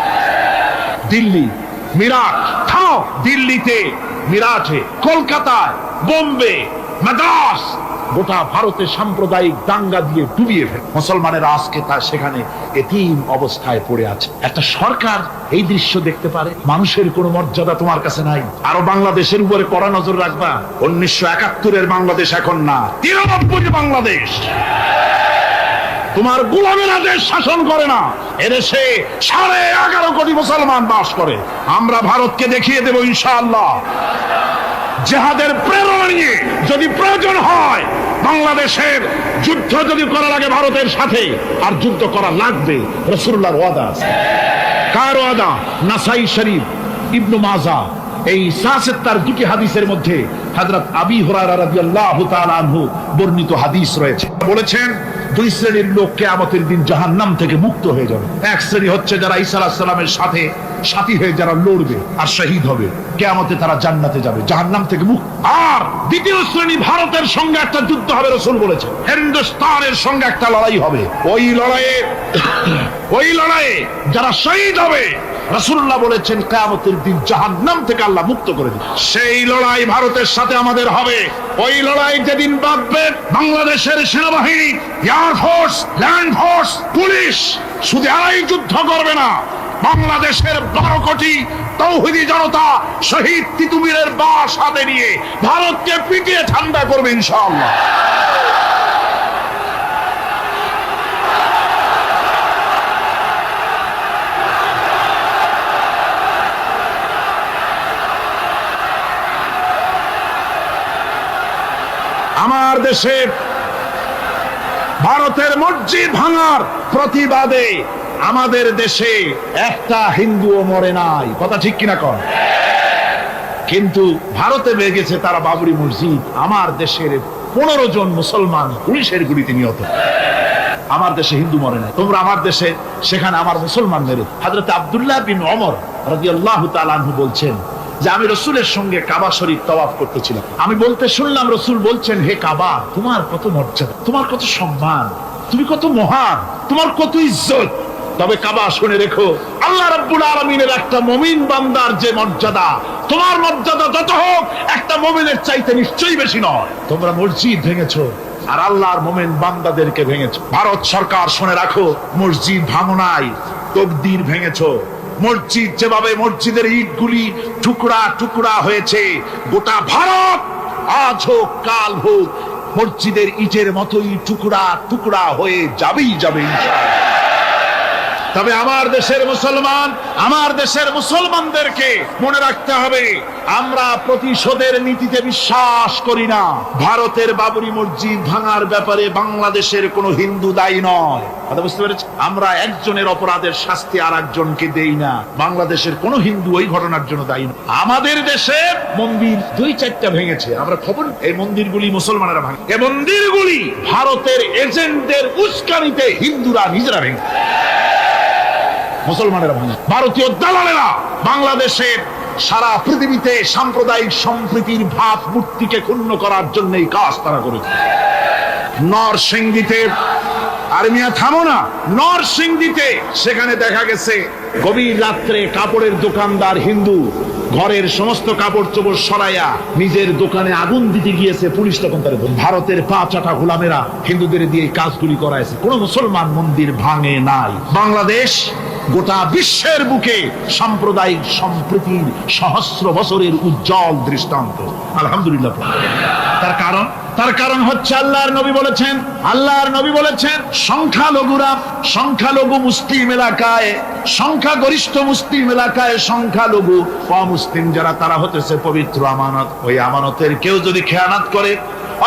দিল্লি, মিরাট, দিল্লিতে, মিরাটে, কলকাতায়, বোম্বে, মাদ্রাস, গোটা ভারতে সাম্প্রদায়িক দাঙ্গা দিয়ে ডুবিয়ে ফেলে মুসলমানেরা আজকে তার সেখানে এতিম অবস্থায় পড়ে আছে। একটা সরকার এই দৃশ্য দেখতে পারে? মানুষের কোনো মর্যাদা তোমার কাছে নাই। আরো বাংলাদেশের উপরে কড়া নজর রাখবা। 1971-এর বাংলাদেশ এখন না, 93-এর বাংলাদেশ। তোমার গোলামেরা দেশ শাসন করে না, এদেশে 11.5 কোটি মুসলমান বাস করে। আমরা ভারতকে দেখিয়ে দেব ইনশাআল্লাহ, জিহাদের প্রেরণা নিয়ে যদি প্রয়োজন হয় বাংলাদেশের যুদ্ধ যদি করা লাগে ভারতের সাথে, আর যুদ্ধ করা লাগবে, রাসূলুল্লাহর ওয়াদা আছে। কার ওয়াদা? নাসাই শরীফ, ইবনে মাজাহ, এই তার দুটি হাদিসের মধ্যে হযরত আবী হুরায়রা রাদিয়াল্লাহু তাআলা আনহু বর্ণিত হাদিস রয়েছে। বলেছেন 2 শ্রেণীর লোক কিয়ামতের দিন জাহান্নাম থেকে মুক্ত হয়ে যাবে। এক শ্রেণী হচ্ছে যারা ঈসা আলাইহিস সালামের সাথে সাথী হয়ে যারা লড়বে আর শহীদ হবে, কিয়ামতে তারা জান্নাতে যাবে, জাহান্নাম থেকে মুক্ত। আর দ্বিতীয় শ্রেণী, ভারতের সঙ্গে একটা যুদ্ধ হবে, রাসূল বলেছেন হিন্দুস্তানের সঙ্গে একটা লড়াই হবে। ওই লড়াইয়ে যারা শহীদ হবে, রাসূলুল্লাহ বলেছেন কিয়ামতের দিন জাহান্নাম থেকে আল্লাহ মুক্ত করে দিবেন। সেই লড়াই ভারতের সাথে আমাদের হবে। ওই লড়াই যেদিন বাঁধবে, বাংলাদেশের সেনাবাহিনী, air force, land force, police শুধু এরাই যুদ্ধ করবে না, বাংলাদেশের 12 কোটি তৌহিদি জনতা শহীদ তিতুমীরের বাস হাতে নিয়ে ভারতকে পিটিয়ে ঠান্ডা করবে ইনশাআল্লাহ। আমার দেশে ভারতের মসজিদ ভাঙার প্রতিবাদে আমাদের দেশে একটা হিন্দুও মরে নাই, কথা ঠিক কিনা কন? কিন্তু ভারতে লেগেছে তারা বাবরি মসজিদ। আমার দেশের 15 জন মুসলমান পুলিশের গুলিতে নিহত। আমার দেশে হিন্দু মরে নাই। তোমরা আমার দেশে, সেখানে আমার মুসলমান মেরে। হযরত আব্দুল্লাহ বিন ওমর রাদিয়াল্লাহু তাআলা আনহু বলছেন যে আমি রাসূলের সঙ্গে কাবা শরীফ তাওয়াফ করতেছিলাম। আমি বলতে শুনলাম রাসূল বলছেন, হে কাবা, তোমার কত মর্যাদা, তোমার কত সম্মান, তুমি কত মহান, তোমার কত ইজ্জত। তবে কাবা শুনে রেখো, আল্লাহ রাব্বুল আলামিনের একটা মুমিন বান্দার যে মর্যাদা, তোমার মর্যাদা যত হোক একটা মুমিনের চাইতে নিশ্চয়ই বেশি নয়। তোমরা মসজিদ ভেঙেছো আর আল্লাহর মুমিন বান্দাদেরকে ভেঙেছো। ভারত সরকার শুনে রাখো, মসজিদ ভাঙো নাই, তকদির ভেঙেছো। মসজিদ যেভাবে মসজিদের ইটগুলি টুকরা টুকরা হয়েছে, গোটা ভারত আজ হোক কাল হোক মসজিদের ইটের মতোই টুকরা টুকরা হয়ে যাবেই যাবে ইনশাআল্লাহ। তবে আমার দেশের মুসলমানদেরকে মনে রাখতে হবে, আমরা প্রতিশোধের নীতিতে বিশ্বাস করি না। ভারতের বাবরি মসজিদ ভাঙার ব্যাপারে বাংলাদেশের কোনো হিন্দু দায়ী নয়। কথা বুঝতে পেরেছেন? আমরা একজনের অপরাধের শাস্তি আর একজনকে দেই না। বাংলাদেশের কোনো হিন্দু ওই ঘটনার জন্য দায়ী নয়। আমাদের দেশে মন্দির 2-4টা ভেঙেছে, আমরা খবর, এই মন্দিরগুলি মুসলমানেরা ভাঙে। এই মন্দিরগুলি ভারতের এজেন্টদের উস্কানিতে হিন্দুরা নিজেরা ভেঙে, মুসলমানেরা ভাঙে। ভারতীয় দালালেরা বাংলাদেশের সারা পৃথিবীতে সাম্প্রদায়িক সম্প্রীতির ভাব মূর্তিকে ক্ষুণ্ণ করার জন্য এই কাজ তারা করেছে। নরসিংদীতে, আর মিয়া থামো না, নরসিংদীতে সেখানে দেখা গেছে গভীর রাত্রে কাপড়ের দোকানদার হিন্দু ঘরের সমস্ত কাপড় চোপড় সরাইয়া নিজের দোকানে আগুন দিতে গিয়েছে, পুলিশ তখন তার ভারতের 5-8 গোলামেরা হিন্দুদের দিয়ে এই কাজগুলি করাইছে। কোন মুসলমান মন্দির ভাঙে নাই। বাংলাদেশ গোটা বিশ্বের বুকে সাম্প্রদায়িক সম্প্রীতির সহস্র বছরের উজ্জ্বল দৃষ্টান্ত, আলহামদুলিল্লাহ। তার কারণ হচ্ছে আল্লাহর নবী বলেছেন সংখ্যালঘু মুসলিম এলাকায়, সংখ্যাগরিষ্ঠ মুসলিম এলাকায় সংখ্যালঘু অমুসলিম যারা, তারা হতেছে পবিত্র আমানত। ওই আমানতের কেউ যদি খেয়ানত করে,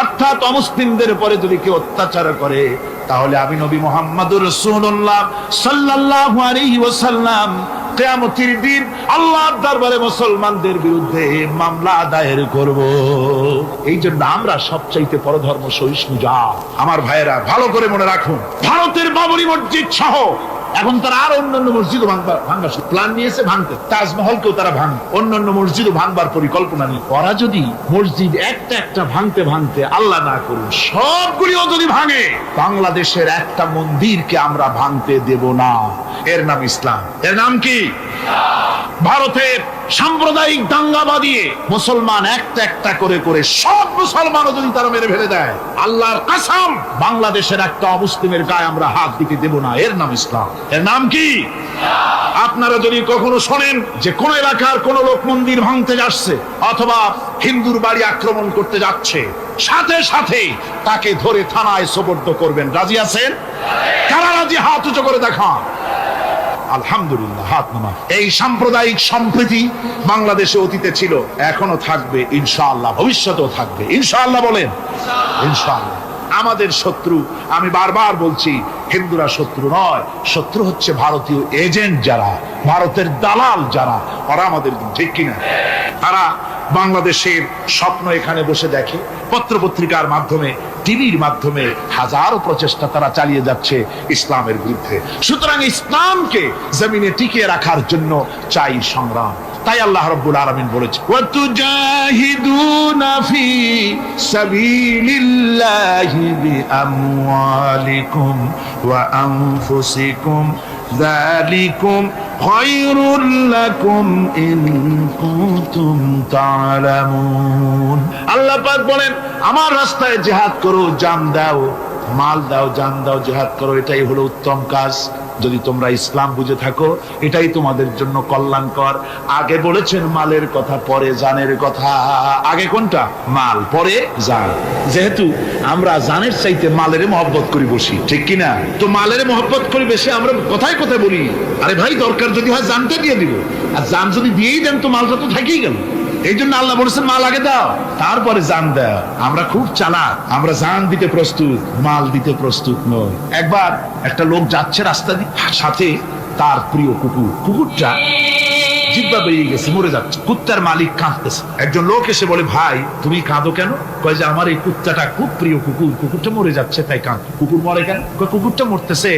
অর্থাৎ অমুসলিমদের উপরে যদি কেউ অত্যাচার করে, তাহলে আমি নবী মুহাম্মদুর রাসূলুল্লাহ সাল্লাল্লাহু আলাইহি ওয়াসাল্লাম কিয়ামতের দিন আল্লাহর দরবারে মুসলমানদের বিরুদ্ধে মামলা দায়ের করব। এই জন্য আমরা সবচাইতে পরধর্ম সহিষ্ণু জাত। আমার ভাইয়েরা ভালো করে মনে রাখুন, ভারতের বাবরি মসজিদ সহ এখন তারা আর অন্যান্য মসজিদও ভাঙবার প্ল্যান নিয়েছে, ভাঙতে। তাজমহলকেও তারা ভাঙ, অন্যান্য মসজিদও ভাঙবার পরিকল্পনা নিয়ে। ওরা যদি মসজিদ একটা ভাঙতে আল্লাহ না করুন সবগুলিও যদি ভাঙে, বাংলাদেশের একটা মন্দিরকে আমরা ভাঙতে দেব না। এর নাম ইসলাম। এর নাম কি? ভারতের সাম্প্রদায়িক দাঙ্গা বাঁধিয়ে মুসলমান একটা করে সব মুসলমানও যদি তারা মেরে ফেলে দেয়, আল্লাহর কসম বাংলাদেশের একটা অমুসলিমের গায়ে আমরা হাত দিতে দেব না। এর নাম ইসলাম। এর নাম কি? আপনারা যদি কখনো শোনেন যে কোন এলাকার কোন লোক মন্দির ভাঙতে যাচ্ছে অথবা হিন্দুর বাড়ি আক্রমণ করতে যাচ্ছে, সাথে সাথে তাকে ধরে থানায় সোপর্দ করবেন। রাজি আছেন? কারা রাজি? হাত উঁচু করে দেখান। আলহামদুলিল্লাহ, হাত নামা। এই সাম্প্রদায়িক সম্প্রীতি বাংলাদেশে অতীতে ছিল, এখনো থাকবে ইনশাআল্লাহ, ভবিষ্যতেও থাকবে ইনশাআল্লাহ। বলেন ইনশাআল্লাহ। আমাদের শত্রু, আমি বারবার বলছি, হিন্দুরা শত্রু নয়, শত্রু হচ্ছে ভারতীয় এজেন্ট যারা, ভারতের দালাল যারা, ওরা আমাদের, ঠিক কিনা? তারা বাংলাদেশের স্বপ্ন এখানে বসে দেখে, পত্রপত্রিকার মাধ্যমে, টিভির মাধ্যমে হাজারো প্রচেষ্টা তারা চালিয়ে যাচ্ছে ইসলামের বিরুদ্ধে। সুতরাং ইসলামকে জমিনে টিকিয়ে রাখার জন্য চাই সংগ্রাম। তাই আল্লাহ রাব্বুল আলামিন বলেছে, ওয়াতুজাহিদুনা ফি সাবিলিল্লাহি বিআমওয়ালিকুম ওয়া আনফুসিকুম যালিকুম খায়রুল লাকুম ইন কুনতুম তা'লামুন। আল্লাহ পাক বলেন, আমার রাস্তায় জিহাদ করো, জান দাও, মাল দাও, জান দাও, জিহাদ করো, এটাই হলো উত্তম কাজ। যদি তোমরা ইসলাম বুঝে থাকো, এটাই তোমাদের জন্য কল্যাণকর। আগে বলেছেন মালের কথা, পরে জানের কথা। আগে কোনটা? মাল, পরে জান। যেহেতু আমরা জানের চাইতে মালের মহব্বত করি বসি, ঠিক কিনা? তো মালের মহব্বত করি বেশি, আমরা কথায় কথায় বলি, আরে ভাই দরকার যদি হয় জানটা দিয়ে দিব, আর জান যদি দিয়েই দেন তো মালটা তো থাকেই গেল। এই জন্য আল্লাহ বলেছেন মাল আগে দাও, তারপরে জান দাও। আমরা খুব চালাক, আমরা জান দিতে প্রস্তুত, মাল দিতে প্রস্তুত নই। একবার একটা লোক যাচ্ছে রাস্তা দিয়ে, সাথে তার প্রিয় কুকুর, কুকুরটা জিহ্বা বেরিয়ে গেছে, মরে যাচ্ছে। কুত্তার মালিক কাঁদতেছে। একজন লোক এসে বলে, ভাই তুমি কাঁদো কেন? কয় যে আমার এই কুত্তাটা খুব প্রিয় কুকুর, কুকুরটা মরে যাচ্ছে তাই কাঁদ। কুকুর মরে কেন? কুকুরটা মরতেছে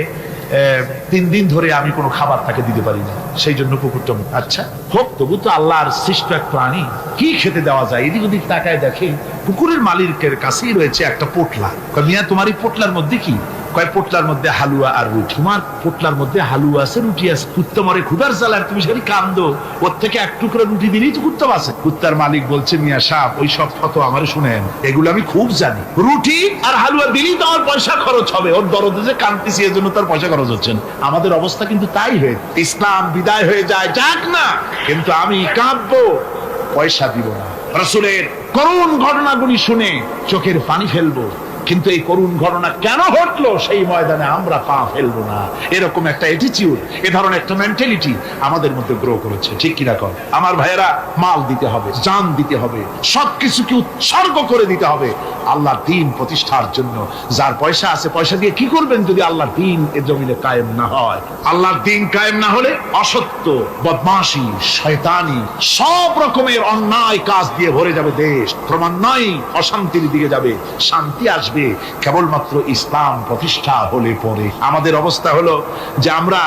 3 দিন ধরে আমি কোনো খাবার তাকে দিতে পারি না, সেই জন্য কুকুরটা। আচ্ছা হোক, তবু তো আল্লাহর সৃষ্ট এক প্রাণী, কি খেতে দেওয়া যায়? এদিক ওদিক তাকায় দেখে কুকুরের মালিকের কাছেই রয়েছে একটা পোটলা। কয় মিয়া তোমার এই পোটলার মধ্যে কি? কয় পোটলার মধ্যে হালুয়া আর রুটি। তোমার পোটলার মধ্যে হালুয়া আছে, রুটি আছে, কুত্তা মরে ক্ষুধার জ্বালায় তুমি সেখানে কান্দো, ওর থেকে এক টুকরো রুটি দিলেই তো কুত্তা বাঁচে। কুত্তার মালিক বলছে, মিয়া সাহেব ওই সব ফটো আমারে শুনেন, এগুলো আমি খুব জানি, রুটি আর হালুয়া দিলেই তো আমার পয়সা খরচ হবে, ওর দরদে যে কাঁদতেছি এর জন্য তার পয়সা খরচ হচ্ছে। আমাদের অবস্থা কিন্তু তাই হয়ে, ইসলাম বিদায় হয়ে যায়, যাক না, কিন্তু আমি কাঁদবো, পয়সা দিব না। রাসূলের করুণ ঘটনাগুলি শুনে চোখের পানি ফেলবো, কিন্তু এই করুণ ঘটনা কেন ঘটলো সেই ময়দানে আমরা পা ফেলবো না, এরকম একটা অ্যাটিটিউড, এ ধরনের একটা মেন্টালিটি আমাদের মধ্যে গ্রো করেছে। ঠিক কিনা কর আমার ভাইয়েরা? মাল দিতে হবে, জান দিতে হবে, সবকিছুকে উৎসর্গ করে দিতে হবে আল্লাহর দ্বীন প্রতিষ্ঠার জন্য। যার পয়সা আছে, পয়সা দিয়ে কি করবেন যদি আল্লাহর দ্বীন এ জমিনে কায়েম না হয়? আল্লাহর দ্বীন কায়েম না হলে অসত্য, বদমাশি, শয়তানি, সব রকমের অন্যায় কাজ দিয়ে ভরে যাবে দেশ, ক্রমান্বয়ে অশান্তির দিকে যাবে। শান্তি আসবে কেবলমাত্র ইসলাম প্রতিষ্ঠা হলে পরে। আমাদের অবস্থা হলো যে আমরা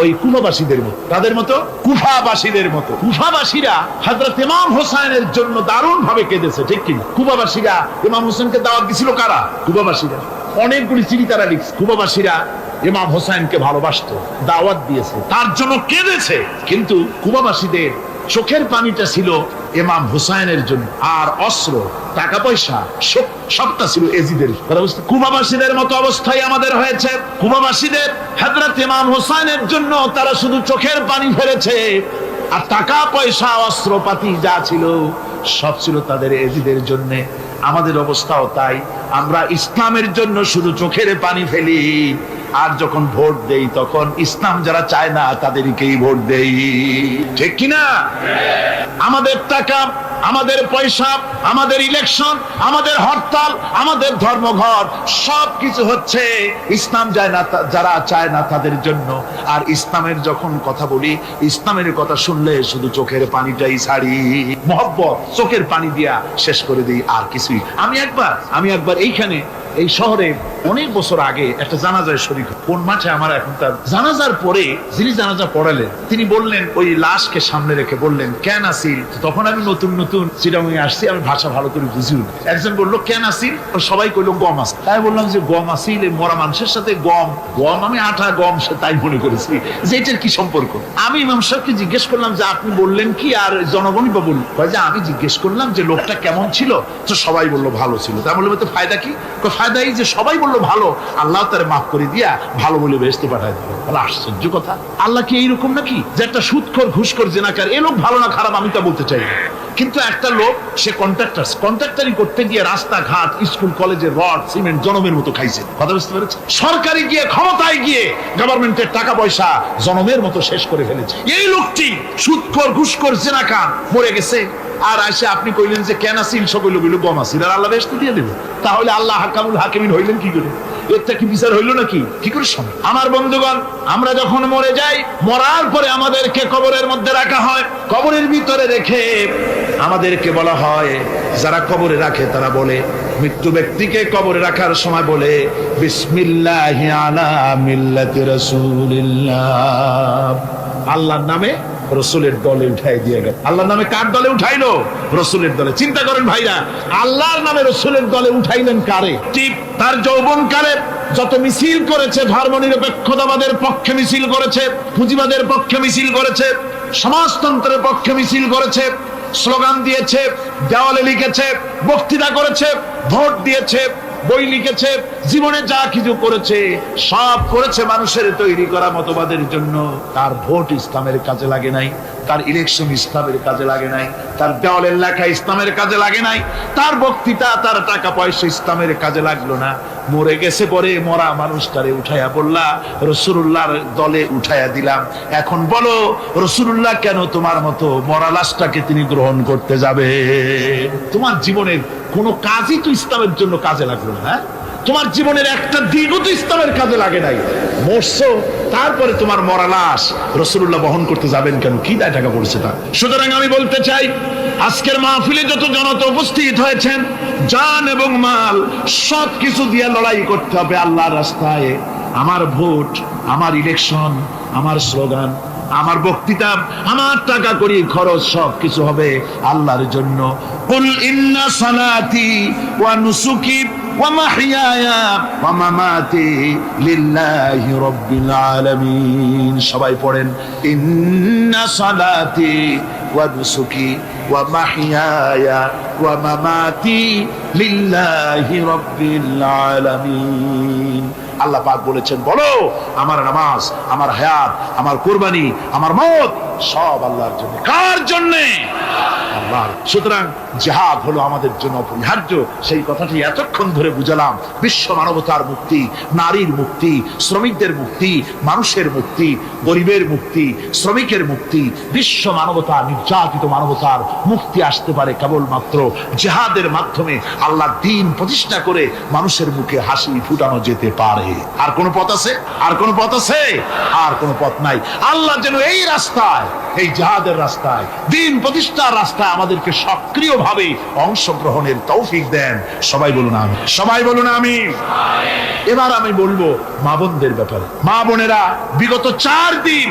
ওই কুফাবাসীদের মতো, তাদের মতো কুফাবাসীদের মতো। কুফাবাসীরা হযরত ইমাম হোসেনের জন্য দারুণ ভাবে কেঁদেছে। ঠিক কিনা? কুফাবাসীরা ইমাম হোসেনকে দাওয়াত দিছিল কারা? কুফাবাসীরা। অনেকগুলি চিঠি তারা লিখছে। কুফাবাসীরা ইমাম হোসেনকে ভালোবাসতো, দাওয়াত দিয়েছে, তার জন্য কেঁদেছে। কিন্তু কুফাবাসীদের চোখের পানিটা ছিল ইমাম হুসাইনের জন্য, আর অস্ত্র, টাকা পয়সা সবটা ছিল এজিদের। কুফাবাসীদের মতো অবস্থায় আমাদের হয়েছে। কুফাবাসীদের হযরত ইমাম হুসাইনের জন্য তারা শুধু চোখের পানি ফেলেছে, আর টাকা পয়সা অস্ত্রপাতি যা ছিল সব ছিল তাদের এজিদের জন্য। আমাদের অবস্থাও তাই। আমরা ইসলামের জন্য শুধু চোখের পানি ফেলি, আর যখন ভোট দেই তখন ইসলাম যারা চায় না তাদেরকেই ভোট দেই। ঠিক কিনা? আমাদের টাকা, আমাদের পয়সা, আমাদের ইলেকশন, আমাদের হরতাল, আমাদের ধর্মঘট সবকিছু হচ্ছে ইসলাম যায় না, যারা চায় না তাদের জন্য। আর ইসলামের যখন কথা বলি, ইসলামের কথা শুনলে শুধু চোখের পানিটাই ছাড়ি, মহব্বত চোখের পানি দিয়া শেষ করে দিই, আর কিছুই। আমি একবার এইখানে এই শহরে অনেক বছর আগে একটা জানাজায় শরীক। কোন মাঠে আমার এখন তার জানাজার পরে যিনি জানাজা পড়ালেন তিনি বললেন, ওই লাশকে সামনে রেখে বললেন, কেন আসিল? তখন আমি নতুন চিটাগাঙে আসছি, আমি ভাষা ভালো করে বুঝি। একজন বললো কেন আসিল? সবাই কইলো গম আসিল। তাই বললাম যে গম আসিল, এই মরা মানুষের সাথে গম, আমি আটা গম সে তাই মনে করেছি যে এটার কি সম্পর্ক। আমি ইমাম সাহেবকে জিজ্ঞেস করলাম যে আপনি বললেন কি, আর জনগণই বা বলল যে আমি জিজ্ঞেস করলাম যে লোকটা কেমন ছিল, তো সবাই বললো ভালো ছিল। তা বললো তো ফায়দা কি? ফায়দা এই যে সবাই বললো ভালো, আল্লাহ তারে মাফ করে দিয়া ভালো বলে বেহেশতে পাঠায় দিল। আশ্চর্য কথা। আল্লাহ কি এইরকম নাকি যে একটা সুদখোর, ঘুষখোর, জেনাকার এ লোক ভালো না খারাপ আমি তা বলতে চাই না, কিন্তু একটা লোক সে কন্ট্রাক্টারি করতে গিয়ে রাস্তাঘাট, স্কুল, কলেজের রড, সিমেন্ট জনমের মতো খাইছে। কথা বুঝতে পেরেছে? সরকারি গিয়ে, ক্ষমতায় গিয়ে গভর্নমেন্টের টাকা পয়সা জনমের মতো শেষ করে ফেলেছে। এই লোকটি সুদখোর, ঘুষখোর, জেনাকার মরে গেছে, আর আসে আপনি কইলেন যে কেন আসিল? সব হইলো গম আসিল, আর আল্লাহ বেহেশত দিয়ে দেবে। তাহলে আল্লাহ হাকামুল হাকিমিন হইলেন কি করে? এরটা কি বিচার হইলো নাকি? কি করে সম্ভব? আমার বন্ধুগণ, আমরা যখন মরে যাই, মরার পরে আমাদেরকে কবরের মধ্যে রাখা হয়। কবরের ভিতরে রেখে আমাদেরকে বলা হয়, যারা কবরে রাখে তারা বলে, মৃত্যু ব্যক্তিকে কবরে রাখার সময় বলে, বিসমিল্লাহি আলা মিল্লাতি রাসূলিল্লাহ, আল্লাহর নামে রসুলের দলে উঠাই দিয়ে গেল। আল্লাহর নামে কার দলে উঠাইলো? রসুলের দলে। চিন্তা করেন ভাইরা, আল্লাহর নামে রসুলের দলে উঠাইলেন কারে? ঠিক তার যৌবনকালে যত মিছিল করেছে, ধর্ম নিরপেক্ষতাবাদের পক্ষে মিছিল করেছে, পুঁজিবাদের পক্ষে মিছিল করেছে, সমাজতন্ত্রের পক্ষে মিছিল করেছে, স্লোগান দিয়েছে, দেওয়ালে লিখেছে, বক্তৃতা করেছে, ভোট দিয়েছে, বই লিখেছে, জীবনে যা কিছু করেছে সব করেছে মানুষের তৈরি করা মতবাদের জন্য। তার ভোট ইসলামের কাজে লাগে নাই, তার ইলেকশন ইসলামের কাজে লাগে নাই, তার দেওয়ালের লেখা ইসলামের কাজে লাগে নাই, তার বক্তৃতা, তার টাকা পয়সা ইসলামের কাজে লাগলো না। মরে গেছে, পরে মরা মানুষটারে উঠাইয়া বললা রাসূলুল্লাহর দলে উঠাইয়া দিলাম। এখন বলো রাসূলুল্লাহ কেন তোমার মতো মরা লাশটাকে তিনি গ্রহণ করতে যাবে? তোমার জীবনের কোন কাজই তো ইসলামের জন্য কাজে লাগলো না। তোমার জীবনের একটা দিনও তো ইসলামের কাজে লাগে নাই। মরছো, তারপরে তোমার মরা লাশ রাসূলুল্লাহ বহন করতে যাবেন কেন? কি দায় টাকা পড়ছে তা? সুতরাং আমি বলতে চাই, আজকের মাহফিলে যত জনতা উপস্থিত হয়েছেন, জান এবং মাল সবকিছু দিয়ে লড়াই করতে হবে আল্লাহর রাস্তায়। আমার ভোট, আমার ইলেকশন, আমার স্লোগান, আমার বক্তৃতা, আমার টাকা করি খরচ সবকিছু হবে আল্লাহর জন্য। কুল ইন্না সালাতি ওয়া নুসুকি ওয়া মাহইয়ায়া ওয়া মামাতি লিল্লাহি রাব্বিল আলামিন। সবাই পড়েন, ইন্না সালাতি ওয়া নুসুকি ওয়া মাহইয়ায়া ওয়া মামাতি লিল্লাহি রাব্বিল আলামিন। আল্লাহ পাক বলেছেন, বলো আমার নামাজ, আমার হায়াত, আমার কুরবানি, আমার মওত সব আল্লাহর জন্য। কার জন্য? আল্লাহর। সুতরাং জিহাদ হলো আমাদের জন্য অপরিহার্য। সেই কথাটি এতক্ষণ ধরে বুঝালাম। বিশ্ব মানবতার মুক্তি, নারীর মুক্তি, শ্রমিকদের মুক্তি, মানুষের মুক্তি, গরিবের মুক্তি, শ্রমিকের মুক্তি, বিশ্ব মানবতা, নির্যাতিত মানবতার মুক্তি আসতে পারে কেবলমাত্র জিহাদের মাধ্যমে। আল্লাহ দ্বীন প্রতিষ্ঠা করে মানুষের মুখে হাসি ফুটানো যেতে পারে। আর কোন পথ আছে? আর কোন পথ আছে? আর কোন পথ নাই। আল্লাহ যেন এই রাস্তায়, এই জিহাদের রাস্তায়, দ্বীন প্রতিষ্ঠার রাস্তায় আমাদেরকে সক্রিয়ভাবে অংশগ্রহণের তৌফিক দেন। সবাই বলুন আমিন। সবাই বলুন আমিন। এবার আমি বলবো মা বোনদের ব্যাপারে। মা বোনেরা বিগত 4 দিন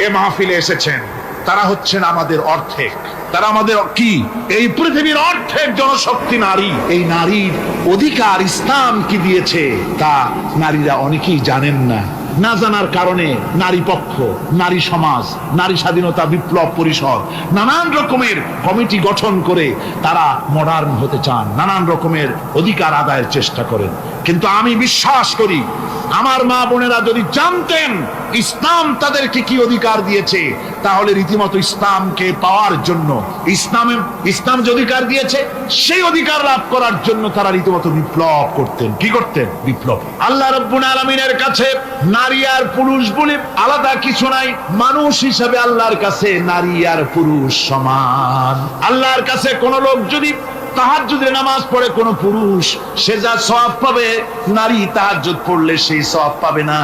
এ মাহফিলে এসেছেন। তারা হচ্ছেন আমাদের অর্ধেক। তারা আমাদের কি? এই পৃথিবীর অর্ধেক জনশক্তি নারী। এই নারীর অধিকার ইসলাম কি দিয়েছে তা নারীরা অনেকেই জানেন না। না জানার কারণে নারী পক্ষ, নারী সমাজ, নারী স্বাধীনতা বিপ্লব পরিষদ নানান রকমের কমিটি গঠন করে তারা মডার্ন হতে চান, নানান রকমের অধিকার আদায়ের চেষ্টা করেন। কিন্তু আমি বিশ্বাস করি আমার মা বোনেরা যদি জানতেন ইসলাম তাদেরকে কি অধিকার দিয়েছে, তাহলে রীতিমতো ইসলামকে পাওয়ার জন্য, ইসলাম যে অধিকার দিয়েছে সেই অধিকার লাভ করার জন্য তারা রীতিমতো বিপ্লব করতেন। কি করতেন? বিপ্লব। আল্লাহ রাব্বুল আলামিনের কাছে নারী আর পুরুষ বলে আলাদা কিছু নাই। মানুষ হিসাবে আল্লাহর কাছে নারী আর পুরুষ সমান। আল্লাহর কাছে কোন লোক যদি তাহাজ্জুদের নামাজ পড়ে কোন পুরুষ, সে যা সওয়াব পাবে নারী তাহাজ্জুদ পড়লে সেই সওয়াব পাবে না,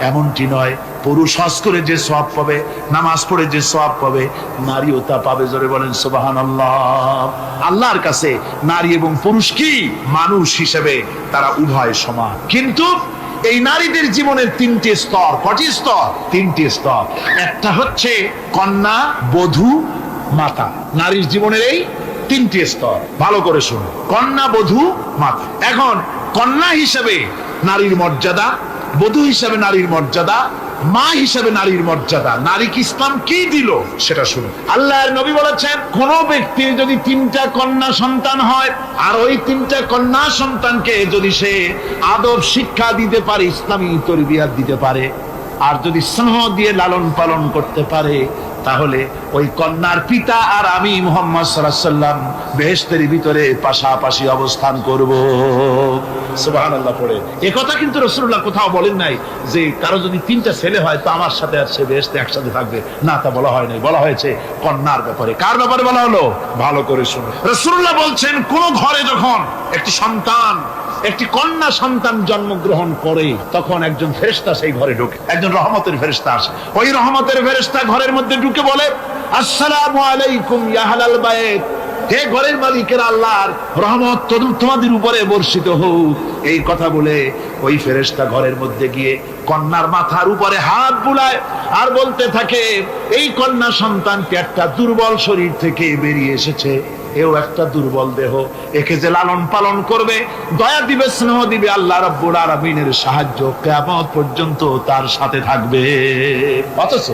এমনটি নয়। পুরুষ হজ করে যে সওয়াব পাবে, নামাজ পড়ে যে সওয়াব পাবে, নারীও তা পাবে। জোরে বলেন সুবহানাল্লাহ। আল্লাহর কাছে নারী এবং পুরুষ কি? মানুষ হিসেবে তারা উভয় সমান। কিন্তু এই নারীদের জীবনের 3টে স্তর। কটি স্তর? 3টে স্তর। একটা হচ্ছে কন্যা, বধূ, মাতা। নারীর জীবনের এই 3টে স্তর। ভালো করে শুনুন। কন্যা, বধূ, মাতা। এখন কন্যা হিসেবে নারীর মর্যাদা, বধূ হিসেবে নারীর মর্যাদা, মা হিসেবে নারীর মর্যাদা। নারীকে ইসলাম কি দিল সেটা শুনুন। আল্লাহর নবী বলেছেন, কোন ব্যক্তির যদি 3টা কন্যা সন্তান হয় আর ওই 3টা কন্যা সন্তানকে যদি সে আদব শিক্ষা দিতে পারে, ইসলামী তরবিয়াত দিতে পারে, আর যদি স্নেহ দিয়ে লালন পালন করতে পারে, তাহলে ওই কন্যার পিতা আর আমি মুহাম্মদ সাল্লাল্লাহু আলাইহি ওয়াসাল্লাম বেহেশতের ভিতরে পাশাপাশি অবস্থান করব। সুবহানাল্লাহ পড়ে। এই কথা কিন্তু রাসূলুল্লাহ কোথাও বলেন নাই যে কারো যদি 3টা ছেলে হয় তো আমার সাথে আর সে বেহেশতে একসাথে থাকবে না, তা বলা হয় নাই। বলা হয়েছে কন্যার ব্যাপারে। কার ব্যাপারে বলা হলো? ভালো করে শুনুন। রাসূলুল্লাহ বলছেন, কোন ঘরে যখন একটি সন্তান, একটি কন্যা সন্তান জন্মগ্রহণ করে, তখন একজন ফেরেশতা সেই ঘরে ঢোকে। একজন রহমতের ফেরেশতা আসে। ওই রহমতের ফেরেশতা ঘরের মধ্যে ঢুকে বলে, আসসালামু আলাইকুম ইয়া আহলাল বাইত। হে ঘরের মালিকের আল্লাহর রহমত তোমাদের উপরে বর্ষিত হোক। এই কথা বলে ওই ফেরেশতা ঘরের মধ্যে গিয়ে কন্যার মাথার উপরে হাত বুলায় আর বলতে থাকে, এই কন্যা সন্তানটি একটা দুর্বল শরীর থেকে বেরিয়ে এসেছে, এও একটা দুর্বল দেহ, একে যে লালন পালন করবে, দয়া দিবে, স্নেহ দিবে, আল্লাহ রাব্বুল আলামিনের সাহায্য কিয়ামত পর্যন্ত তার সাথে থাকবে। অথচ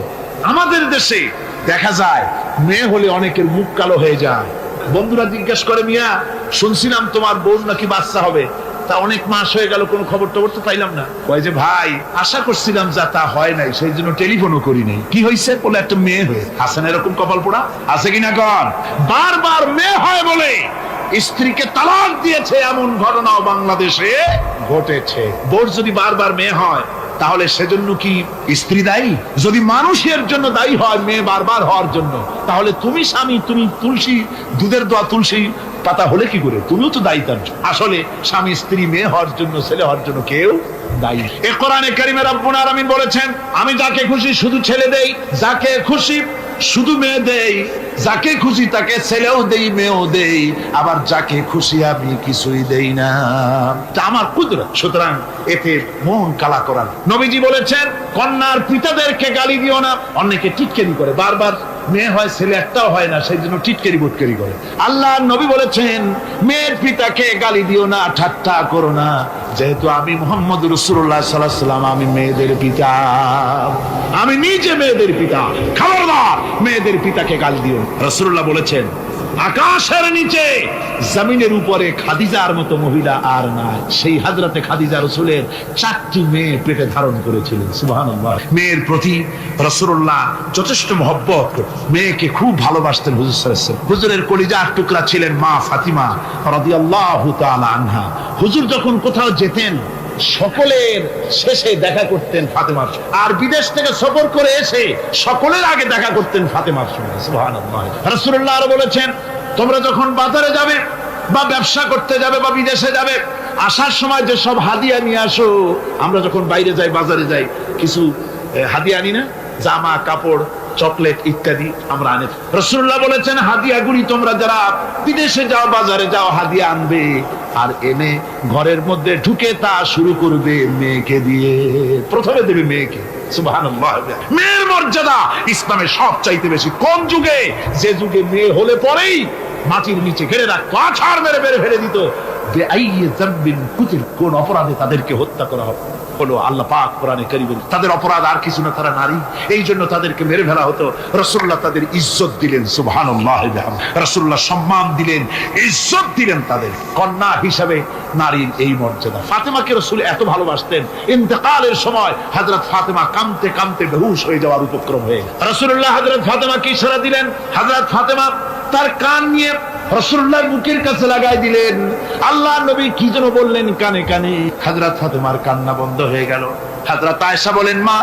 আমাদের দেশে দেখা যায় মেয়ে হলে অনেকের মুখ কালো হয়ে যায়। বন্ধুরা জিজ্ঞেস করে, মিয়া শুনছিলাম তোমার বোন নাকি বাচ্চা হবে, তা অনেক মাস হয়ে গেল, কোনো খবর টবর তো পাইলাম না। কয় যে ভাই আশা করছিলাম যা তা হয় নাই, সেই জন্য টেলিফোনও করি নাই। কি হয়েছে? বলে একটা মেয়ে হয়ে। হাসান এরকম কপাল পোড়া আছে কিনা কর? বারবার মেয়ে হয় বলে স্ত্রীকে তালাক দিয়েছে, এমন ঘটনাও বাংলাদেশে ঘটেছে। বোর যদি বারবার মেয়ে হয় তাহলে সেজন্য কি স্ত্রী দায়ী? যদি মানুষের জন্য দায়ী হয় মেয়ে বারবার হওয়ার জন্য, তাহলে তুমি স্বামী, তুমি তুলসী দুধের দোয়া তুলসী পাতা হলে কি করে? তুমিও তো দায়ী তার জন্য। আসলে স্বামী স্ত্রী মেয়ে হওয়ার জন্য, ছেলে হওয়ার জন্য কেউ দায়ী। এ কোরআনে কারিমে রব্বুল আলামিন বলেছেন, আমি যাকে খুশি শুধু ছেলে দেই, যাকে খুশি শুধু মেয়ে দেই, যাকে খুশি তাকে ছেলেও দেই, মেয়েও দেই, আবার যাকে খুশি আমি কিছুই দেই না। তা আমার কুদরত। সুতরাং এতে মন কালা করার। নবীজি বলেছেন, কন্যার পিতাদেরকে গালি দিও না। অনেকে টিটকারি করে, বারবার মেয়ে হয় ছেলে একটাও হয় না, সেই জন্য টিটকারি বুটকারি করে। আল্লাহর নবী বলেছেন, মেয়ের পিতাকে গালি দিও না, ঠাট্টা করো না, যেহেতু আমি মুহাম্মদ রাসূলুল্লাহ সাল্লাল্লাহু আলাইহি ওয়াসাল্লাম, আমি মেয়েদের পিতা, আমি নিজে মেয়েদের পিতা। খবরদার মেয়েদের পিতাকে গালি দিও না। রাসূলুল্লাহ বলেছেন, আকাশের নিচে জমিনের উপরে খাদিজার মতো মহিলা আর নাই। সেই হযরতে খাদিজা রাসূলের 4টি মেয়ে পেটে ধারণ করেছিলেন। সুবহানাল্লাহ। মেয়ের প্রতি রাসূলুল্লাহ যথেষ্ট মহব্বত, মেয়েকে খুব ভালোবাসতেন হুজুর সাল্লাল্লাহু আলাইহি ওয়াসাল্লাম। হুজুরের কলিজার টুকরা ছিলেন মা ফাতিমা রাদিয়াল্লাহু তাআলা আনহা। হুজুর যখন কোথাও যেতেন সকলের শেষে দেখা করতেন ফাতেমার সঙ্গে, আর বিদেশ থেকে সফর করে এসে সকলের আগে দেখা করতেন ফাতেমার সঙ্গে। সুবহানাল্লাহ। রাসূলুল্লাহ আরো বলেছেন, তোমরা যখন বাজারে যাবে বা ব্যবসা করতে যাবে বা বিদেশে যাবে, আসার সময় যে সব হাদিয়া নিয়ে আসো। আমরা যখন বাইরে যাই, বাজারে যাই, কিছু হাদিয়া আনি না? জামা কাপড়, চকলেট ইত্যাদি আমরা আনি। রাসূলুল্লাহ বলেছেন, হাদিয়াগুলি তোমরা যারা বিদেশে যাও, বাজারে যাও, হাদিয়া আনবে, আর এনে ঘরের মধ্যে ঢুকে তা শুরু করবে মেয়েকে দিয়ে। প্রথমে দেবে মেয়েকে। সুবহানাল্লাহ। মেয়ের মর্যাদা ইসলামে সব চাইতে বেশি। কোন যুগে? যে যুগে মেয়ে হলে পরেই মাটির নিচে ঘেরে রাখতো, আছাড় মেরে মেরে ফেলে দিত। কোন অপরাধে তাদেরকে হত্যা করা হলো? আল্লাহ পাক কোরআনে কারীমে তাদের অপরাধ আর কিছু না, তারা নারী, এই জন্য তাদেরকে মেরে ফেলা হতো। রাসূলুল্লাহ তাদের ইজ্জত দিলেন। সুবহানাল্লাহ। রাসূলুল্লাহ সম্মান দিলেন, ইজ্জত দিলেন তাদের। কন্যা হিসাবে নারীর এই মর্যাদা। ফাতেমাকে রাসূল এত ভালোবাসতেন, ইন্তেকালের সময় হযরত ফাতেমা কাঁদতে কাঁদতে বেহুশ হয়ে যাওয়ার উপক্রম হয়ে গেল। রাসূলুল্লাহ হযরত ফাতেমাকে ইশারা দিলেন। হযরত ফাতেমা তার কান নিয়ে রাসূলুল্লাহর বুকের কাছে লাগাই দিলেন। আল্লাহর নবী কি যেন বললেন কানে কানে। হযরত ফাতেমার কান্না বন্ধ হয়ে গেল। হযরত আয়েশা বলেন, মা,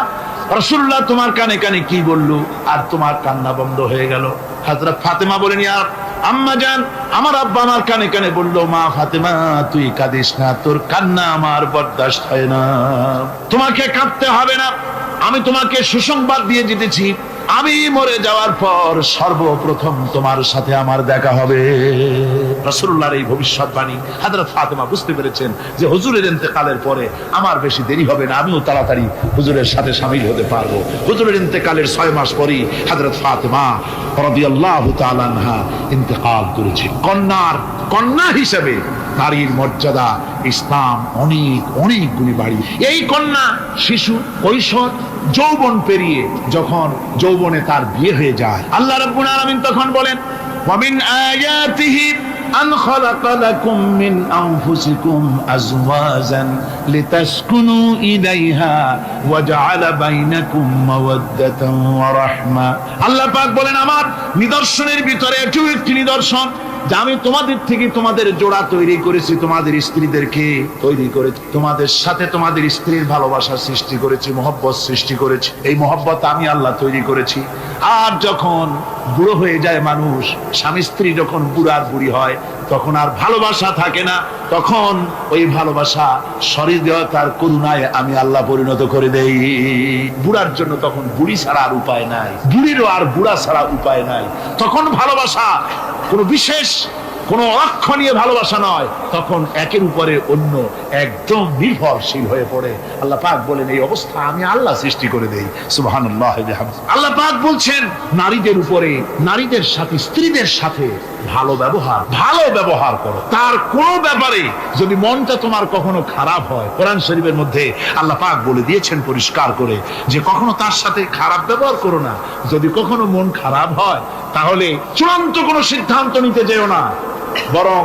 রাসূলুল্লাহ তোমার কানে কানে কি বললো আর তোমার কান্না বন্ধ হয়ে গেল? হযরত ফাতেমা বলেন, ইয়া আম্মা জান, আমার আব্বা আমার কানে কানে বললো, মা ফাতেমা তুই কাঁদিস না, তোর কান্না আমার বরদাস্ত হয় না, তোমাকে কাঁদতে হবে না। আমি তোমাকে সুসংবাদ দিয়ে যেতেছি, আমি মরে যাওয়ার পর সর্বপ্রথম তোমার সাথে আমার দেখা হবে। রাসূলুল্লাহর এই ভবিষ্যৎবাণী হযরত ফাতেমা বুঝতে পেরেছেন যে হুজুরের ইন্তেকালের পরে আমার বেশি দেরি হবে না, আমিও তাড়াতাড়ি হুজুরের সাথে শামিল হতে পারবো। হুজুরের ইন্তেকালের 6 মাস পরেই হযরত ফাতেমা রাদিয়াল্লাহু তাআলা আনহা ইন্তেকাল করেছে। কন্যা হিসেবে নারীর মর্যাদা ইসলাম অনেক অনেক গুণে বাড়িয়ে। এই কন্যা শিশু, কৈশোর, যৌবন পেরিয়ে যখন যৌবনে তার বিয়ে হয়ে যায়, আল্লাহ রাব্বুল আলামিন তখন বলেন, ওয়া মিন আয়াতিহি আন খালাকা লাকুম মিন আনফুসিকুম আজওয়াজান লিতাসকুনু ইলাইহা ওয়া জাআলা বাইনাকুম মাওয়াদ্দাতান ওয়া রাহমা। আল্লাহ পাক বলেন, আমার নিদর্শনের ভিতরে এটিও একটি নিদর্শন যে আমি তোমাদের থেকে তোমাদের জোড়া তৈরি করেছি, তোমাদের স্ত্রীদেরকে তৈরি করেছি, তোমাদের সাথে তোমাদের স্ত্রীর ভালোবাসা সৃষ্টি করেছি, মহব্বত সৃষ্টি করেছি। এই মহব্বত আমি আল্লাহ তৈরি করেছি। আর যখন বুড়ো হয়ে যায় মানুষ, স্বামী স্ত্রী যখন বুড়ার বুড়ি হয়, তখন আর ভালোবাসা থাকে না, তখন ওই ভালোবাসা সহৃদয়তার করুণায় আমি আল্লাহ পরিণত করে দেই। বুড়ার জন্য তখন বুড়ি ছাড়া আর উপায় নাই, বুড়িরও আর বুড়া ছাড়া উপায় নাই। তখন ভালোবাসা কোনো বিশেষ কোনো লক্ষ্য নিয়ে ভালোবাসা নয়, তখন একের উপরে অন্য একদম নির্ভরশীল হয়ে পড়ে। আল্লাহ পাক বলেন, এই অবস্থা আমি আল্লাহ সৃষ্টি করে দেই। সুবহানাল্লাহ। আল্লাহ পাক বলছেন, নারীদের উপরে, নারীদের সাথে, স্ত্রীদের সাথে ভালো ব্যবহার করো। তার কোনো ব্যাপারে যদি মনটা তোমার কখনো খারাপ হয়, কোরআন শরীফের মধ্যে আল্লাহ পাক বলে দিয়েছেন পরিষ্কার করে যে কখনো তার সাথে খারাপ ব্যবহার করো না। যদি কখনো মন খারাপ হয়, তাহলে চূড়ান্ত কোনো সিদ্ধান্ত নিতে যেও না, বরং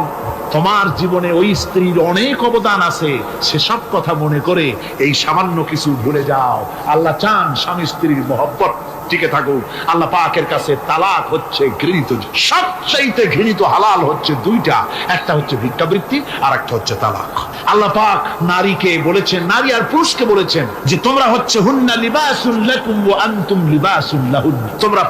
তোমার জীবনে ওই স্ত্রীর অনেক অবদান আছে, সেসব কথা মনে করে এই সামান্য কিছু ভুলে যাও। আল্লাহ চান স্বামী স্ত্রীর মহব্বত টিকে থাকুক। আল্লাহ পাকের কাছে তালাক হচ্ছে ঘৃণিত, সবচাইতে ঘৃণিত হালাল হচ্ছে দুইটা, একটা হচ্ছে ভিক্ষাবৃত্তি আর একটা হচ্ছে তালাক। আল্লাহ পাক নারীকে বলেছেন, নারী আর পুরুষকে বলেছেন যে তোমরা হচ্ছে হুন্না লিবাসুল লাকুম ওয়া আনতুম লিবাসুল লাহুন, তোমরা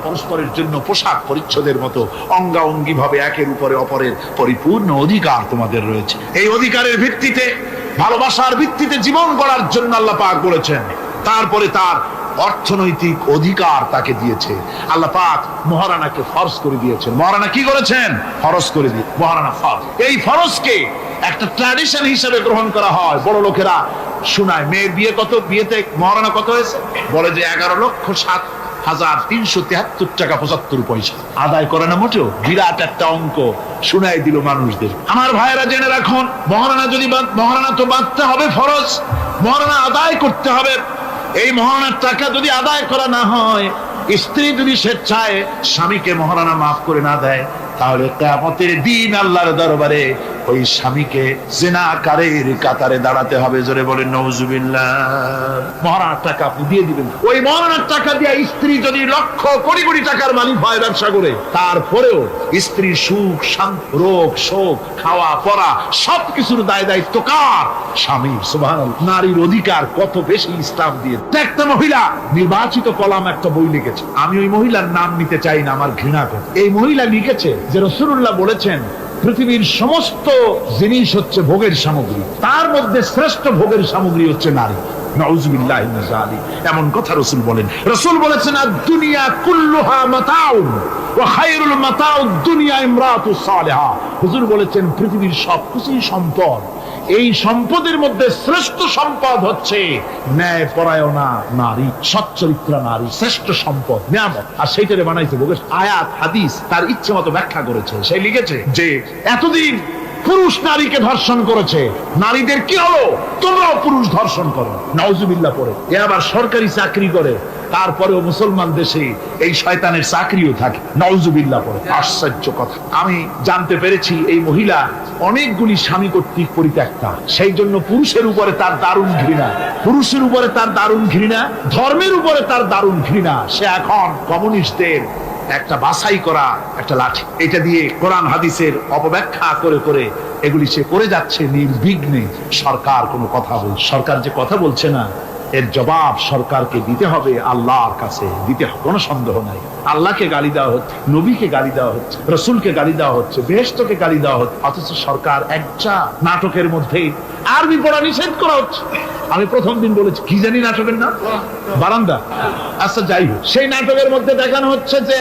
পরস্পরের জন্য পোশাক পরিচ্ছদের মতো অঙ্গাঅঙ্গি ভাবে একের উপরে অপরের পরিপূর্ণ অধিকার তোমাদের রয়েছে। এই অধিকারের ভিত্তিতে, ভালোবাসার ভিত্তিতে জীবন গড়ার জন্য আল্লাহ পাক বলেছেন। তারপরে তার অর্থনৈতিক অধিকার তাকে দিয়েছে। আল্লাহ পাক মহারানাকে ফরজ করে দিয়েছেন। মহারানা কি করেছেন? ফরজ করে দিয়ে, মহারানা ফরজ। এই ফরজকে একটা ট্র্যাডিশন হিসেবে গ্রহণ করা হয়। বড় লোকেরা শোনায়, মেয়ের বিয়ে কত, বিয়েতে মহারানা কত হয়েছে, বলে যে 11,07,373 টাকা 75 পয়সা। আদায় করে না মোটেও, বিরাট একটা অঙ্ক শুনাই দিল মানুষদের। আমার ভাইয়েরা জেনে রাখুন, মহারানা তো বাঁধতে হবে ফরজ, মহারানা আদায় করতে হবে। এই মহারানার টাকা যদি আদায় করা না হয়, স্ত্রী যদি স্বেচ্ছায় স্বামীকে মহারানা মাফ করে না দেয়, তাহলে কিয়ামতের দিন আল্লাহর দরবারে ওই স্বামীকে জিনাকারীর কাতারে দাঁড়াতে হবে। জোরে বলেন নাউজুবিল্লাহ। মহারানার টাকা আপনি দিয়ে দিবেন। ওই মহারানার টাকা দিয়ে স্ত্রী যদি লক্ষ কোটি কোটি টাকার মালিক হয় ব্যবসা করে, তারপরেও স্ত্রীর সুখ শান্তি, রোগ শোক, খাওয়া পড়া সবকিছুর দায় দায়িত্ব কার? স্বামী। সুবহানাল্লাহ। নারীর অধিকার কত বেশি ইসলাম দিয়ে। একটা মহিলা নির্বাচিত কলাম একটা বই লিখেছে, আমি ওই মহিলার নাম নিতে চাই না, আমার ঘৃণা করে। এই মহিলা লিখেছে যে রাসূলুল্লাহ বলেছেন পৃথিবীর সমস্ত জিনিস হচ্ছে ভোগের সামগ্রী, তার মধ্যে শ্রেষ্ঠ ভোগের সামগ্রী হচ্ছে নারী। নাউযুবিল্লাহি মিন যালিক। এমন কথা রাসূল বলেন। রাসূল বলেছেন আদ-দুনিয়া কুল্লুহা মাতাউন ওয়া খায়রুল মাতাউদ দুনিয়া ইমরাতুস সালিহা। হুজুর বলেছেন পৃথিবীর সবকিছুই সম্পদ, এই সম্পদের মধ্যে শ্রেষ্ঠ সম্পদ হচ্ছে ন্যায়পরায়ণা নারী, সচ্চরিত্রা নারী, শ্রেষ্ঠ সম্পদ, নিয়ামত। আর সেইটারে বানাইছে ভোগের। আয়াত হাদিস তার ইচ্ছে মতো ব্যাখ্যা করেছে। সে লিখেছে যে এতদিন পুরুষ নারীকে ধর্ষণ করেছে, নারীদের কি হলো? তোমরাও পুরুষ ধর্ষণ করো। নাউজুবিল্লাহ পড়ে। এ আবার সরকারি চাকরি করে, তারপরেও মুসলমান দেশে এই শয়তানের চাকরিও থাকে। নাউজুবিল্লাহ পড়ে। আশ্চর্য কথা। আমি জানতে পেরেছি এই মহিলা অনেকগুলি স্বামী কর্তৃক পরিত্যক্তা, সেই জন্য পুরুষের উপরে তার দারুণ ঘৃণা, পুরুষের উপরে তার দারুণ ঘৃণা, ধর্মের উপরে তার দারুণ ঘৃণা। সে এখন কমিউনিস্টদের একটা বাছাই করা একটা লাঠি, এটা দিয়ে কোরআন হাদিসের অপব্যাখ্যা করে করে এগুলি সে করে যাচ্ছে নির্বিঘ্নে। সরকার কোনো কথা বলছে, সরকার যে কথা বলছে না, এর জবাব সরকারকে দিতে হবে, আল্লাহর কাছে দিতে হবে, কোনো সন্দেহ নাই। আল্লাহকে গালি দেওয়া হচ্ছে, নবীকে গালি দেওয়া হচ্ছে, রসুলকে গালি দেওয়া হচ্ছে, বেহেশতকে গালি দেওয়া হচ্ছে, অথচ সরকার একটা নাটকের মধ্যে আরবি পড়া নিষেধ করা হচ্ছে। আমি প্রথম দিন বলেছি কি জানি নাটকের নাম, বারান্দা। আচ্ছা যাই হোক, সেই নাটকের মধ্যে দেখানো হচ্ছে যে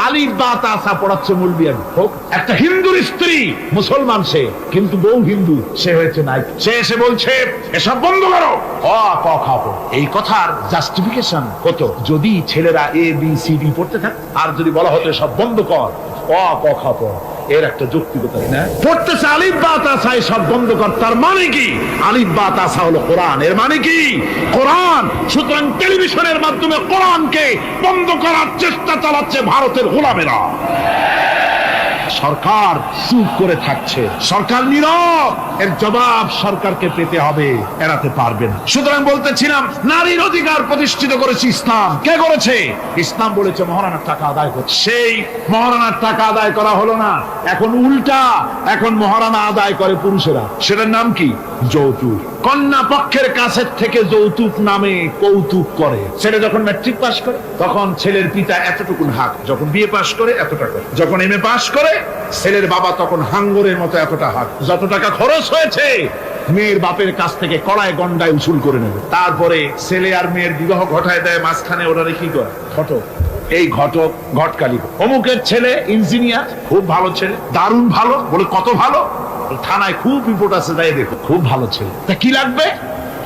আলিফ বা তা সা পড়াচ্ছে মুলবিয়ান। হোক, একটা হিন্দুর স্ত্রী, মুসলমান সে, কিন্তু বউ হিন্দু, সে হয়েছে নাই। সে এসে বলছে এসব বন্ধ করো, ক খাবো। এই কথার জাস্টিফিকেশন কত যদি ছেলেরা এ বি সি ডি পড়তে থাকে, আর যদি বলা হতো সব বন্ধ কর, ক খাবো, এর একটা যৌক্তিকতা না। পড়তেছে আলিফ বা তা সা, সব বন্ধ কর, তার মানে কি? আলিফ বা তা সা হলো কোরআন, এর মানে কি? কোরআন। সুতরাং টেলিভিশনের মাধ্যমে কোরআনকে বন্ধ করার চেষ্টা চালাচ্ছে ভারতের গোলামেরা। সরকার চুপ করে থাকছে, সরকার নীরব। এর জবাব সরকারকে পেতে হবে, এড়াতে পারবে না। সুতরাং বলতেছিলাম নারীর অধিকার প্রতিষ্ঠিত করেছে ইসলাম। কে করেছে? ইসলাম বলেছে মহারানার টাকা আদায় করছে। সেই মহারানার টাকা আদায় করা হলো না, এখন উল্টা, এখন মহারানা আদায় করে পুরুষেরা। সেটার নাম কি? যৌতুক। কন্যা পক্ষের কাছের থেকে যৌতুক নামে কৌতুক করে। ছেলে যখন ম্যাট্রিক পাস করে তখন ছেলের পিতা এতটুকুন হাক, যখন বিএ পাস করে এতটা করে, যখন এমএ পাস করে ছেলের বাবা তখন হাঙ্গরের মতো এতটা হাক। যত টাকা খরচ হয়েছে মেয়ের বাপের কাছ থেকে কড়ায় গন্ডায় উসুল করে নেবে। তারপরে ছেলে আর মেয়ের বিবাহ ঘটায় দেয়, মাঝখানে ওরা কি করে? ঘটক। এই ঘটক ঘটকালি। অমুকের ছেলে ইঞ্জিনিয়ার, খুব ভালো ছেলে, দারুণ ভালো। বলে কত ভালো? থানায় খুব রিপোর্ট আছে, যাই দেখো, খুব ভালো ছেলে। তা কি লাগবে?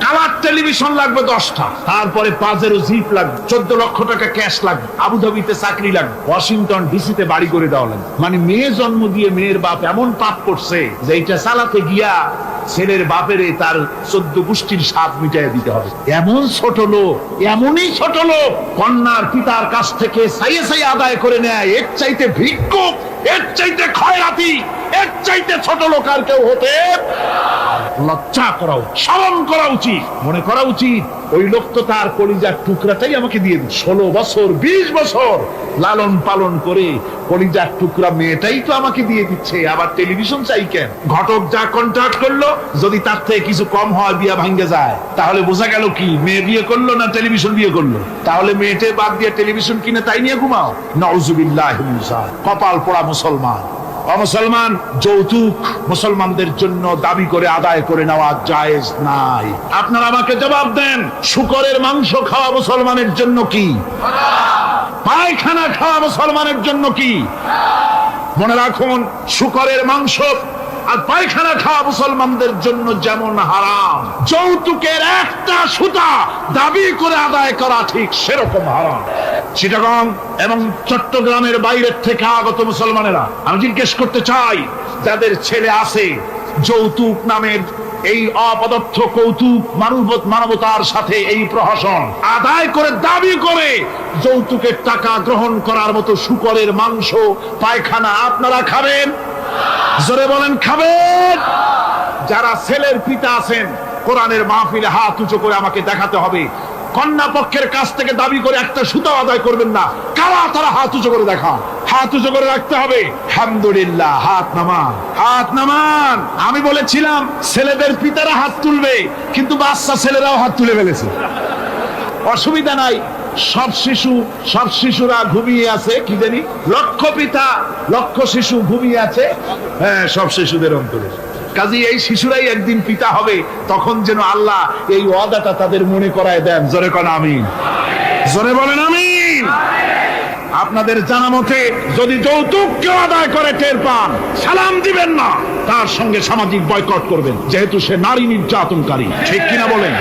কালার টেলিভিশন লাগবে 10টা, তারপরে পাজেরো জিপ লাগবে, 14 লক্ষ টাকা ক্যাশ লাগবে, আবুধাবিতে চাকরি লাগবে, ওয়াশিংটন ডিসিতে বাড়ি করে দেওয়া লাগবে। মানে মেয়ে জন্ম দিয়ে মেয়ের বাপ এমন পাপ করছে যে এটা চালাতে গিয়া ছেলের বাপেরে তার 14 গোষ্ঠীর স্বাদ মিটাই দিতে হবে। এমন ছোট লোক, এমনই ছোট লোক কন্যার পিতার কাছ থেকে চাইয়ে চাইয়ে আদায় করে নেয়। এর চাইতে ভিক্ষুক, এর চাইতে খয়রাতি, এর চাইতে ছোট লোক আর কেউ হতে লজ্জা করা উচিত, স্মরণ করা উচিত, মনে করা উচিত ওই লোক তো তার কলিজার টুকরাটাই আমাকে দিয়ে দিল। 16 বছর 20 বছর লালন পালন করে কলিজার টুকরা মেয়েটাই তো আমাকে দিয়ে দিচ্ছে, আবার টেলিভিশন চাই কেন? ঘটক যা কন্ট্রাক্ট করলো, যদি তার থেকে কিছু কম হয় বিয়া ভাঙ্গে যায়, তাহলে বোঝা গেল কি মেয়ে বিয়ে করলো না টেলিভিশন বিয়ে করলো? তাহলে মেয়েটে বাদ দিয়ে টেলিভিশন কিনে তাই নিয়ে ঘুমাও। নাউজুবিল্লাহি মিন যালিক। কপাল পোড়া মুসলমান। অমুসলমান যৌতুক মুসলমানদের জন্য দাবি করে আদায় করে নেওয়া জায়েজ নাই। আপনারা আমাকে জবাব দেন, শূকরের মাংস খাওয়া মুসলমানের জন্য কি? পায়খানা খাওয়া মুসলমানের জন্য কি? মনে রাখুন, শূকরের মাংস আর পায়খানা খাওয়া মুসলমানদের জন্য যেমন হারাম, যৌতুকের একটা সুতা দাবি করে আদায় করা ঠিক সেরকম হারাম। চিটাগং এবং চট্টগ্রামের বাইরের থেকে আগত মুসলমানেরা, আমি জিজ্ঞেস করতে চাই, যাদের ছেলে আছে যৌতুক নামের এই অপদার্থ কৌতুক মানবতার সাথে এই প্রহসন আদায় করে দাবি করে যৌতুকের টাকা গ্রহণ করার মতো শুকরের মাংস পায়খানা আপনারা খাবেন? জোরে বলেন খাবেন? যারা ছেলের পিতা আছেন কোরআনের মাহফিলে হাত উঁচু করে আমাকে দেখাতে হবে, কন্যা পক্ষের কাছ থেকে দাবি করে একটা সুতা আদায় করবেন না। কারা তারা হাত উঁচু করে দেখা, হাত উঁচু করে রাখতে হবে। আলহামদুলিল্লাহ, হাত নামান, হাত নামান। আমি বলেছিলাম ছেলেদের পিতারা হাত তুলবে, কিন্তু বাচ্চা ছেলেরাও হাত তুলে ফেলেছে। অসুবিধা নাই, সব শিশুরা ঘুমিয়ে আছে, কি জানি লক্ষ পিতা লক্ষ শিশু ঘুমিয়ে আছে, হ্যাঁ সব শিশুদের অন্তরে। কাজী এই শিশুরাই একদিন পিতা হবে, তখন যেন আল্লাহ এই ওয়াদাটা তাদের মনে করায় দেন। জোরে কোন আমিন, জোরে বলেন আমিন। আপনাদের জানা মতে যদি যৌতুক কেউ আদায় করে টের পান, সালাম দিবেন না, তার সঙ্গে সামাজিক বয়কট করবেন, যেহেতু সে নারী নির্যাতনকারী। ঠিক কিনা বলেন?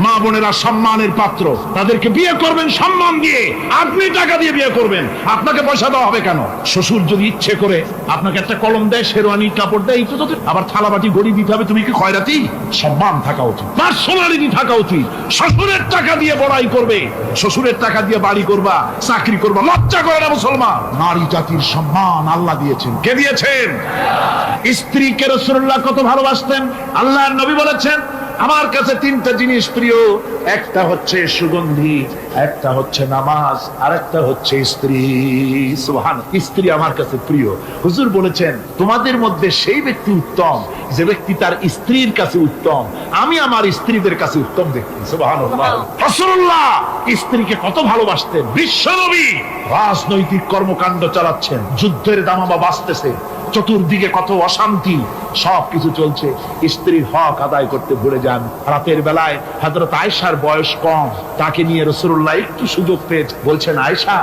মা বোনেরা সম্মানের পাত্র, তাদেরকে বিয়ে করবেন সম্মান দিয়ে। আপনি টাকা দিয়ে বিয়ে করবেন, আপনাকে পয়সা দেওয়া হবে কেন? শ্বশুর যদি ইচ্ছে করে আপনাকে একটা কলম দেয়, শেরওয়ানি কাপড় দেয়, আবার থালাবাটি গড়ি দিতে হবে, তুমি কি খয়রাতি? সম্মান থাকা উচিত, পার্সোনালিটি থাকা উচিত। শ্বশুরের টাকা দিয়ে বড়াই করবে, শ্বশুরের টাকা দিয়ে বাড়ি করবা, চাকরি করবা, লজ্জা করে না মুসলমান? নারী জাতির সম্মান আল্লাহ দিয়েছেন। কে দিয়েছেন? স্ত্রীকে রাসূলুল্লাহ কত ভালোবাসতেন। আল্লাহর নবী বলেছেন, আমার কাছে তিনটা জিনিস প্রিয়, একটা হচ্ছে সুগন্ধি, একটা হচ্ছে নামাজ, আর একটা হচ্ছে স্ত্রী। সুবহান, স্ত্রী আমার কাছে প্রিয়। হুজুর বলেছেন, তোমাদের মধ্যে সেই ব্যক্তি উত্তম যে ব্যক্তি তার স্ত্রীর কাছে উত্তম। আমি আমার স্ত্রীদের কাছে উত্তম ব্যক্তি। সুবহানাল্লাহ। রাসূলুল্লাহ স্ত্রীকে কত ভালোবাসতেন। বিশ্বনবী রাজনৈতিক কর্মকাণ্ড চালাচ্ছেন, যুদ্ধের দামামা বাজতেছে, চতুর্দিকে কত অশান্তি, সবকিছু চলছে, স্ত্রীর হক আদায় করতে ভুলে যান। রাতের বেলায় হযরত আয়েশার বয়স কম, তাকে নিয়ে রাসূলুল্লাহ একটু সুযোগ পেয়ে বলছেন, আয়েশা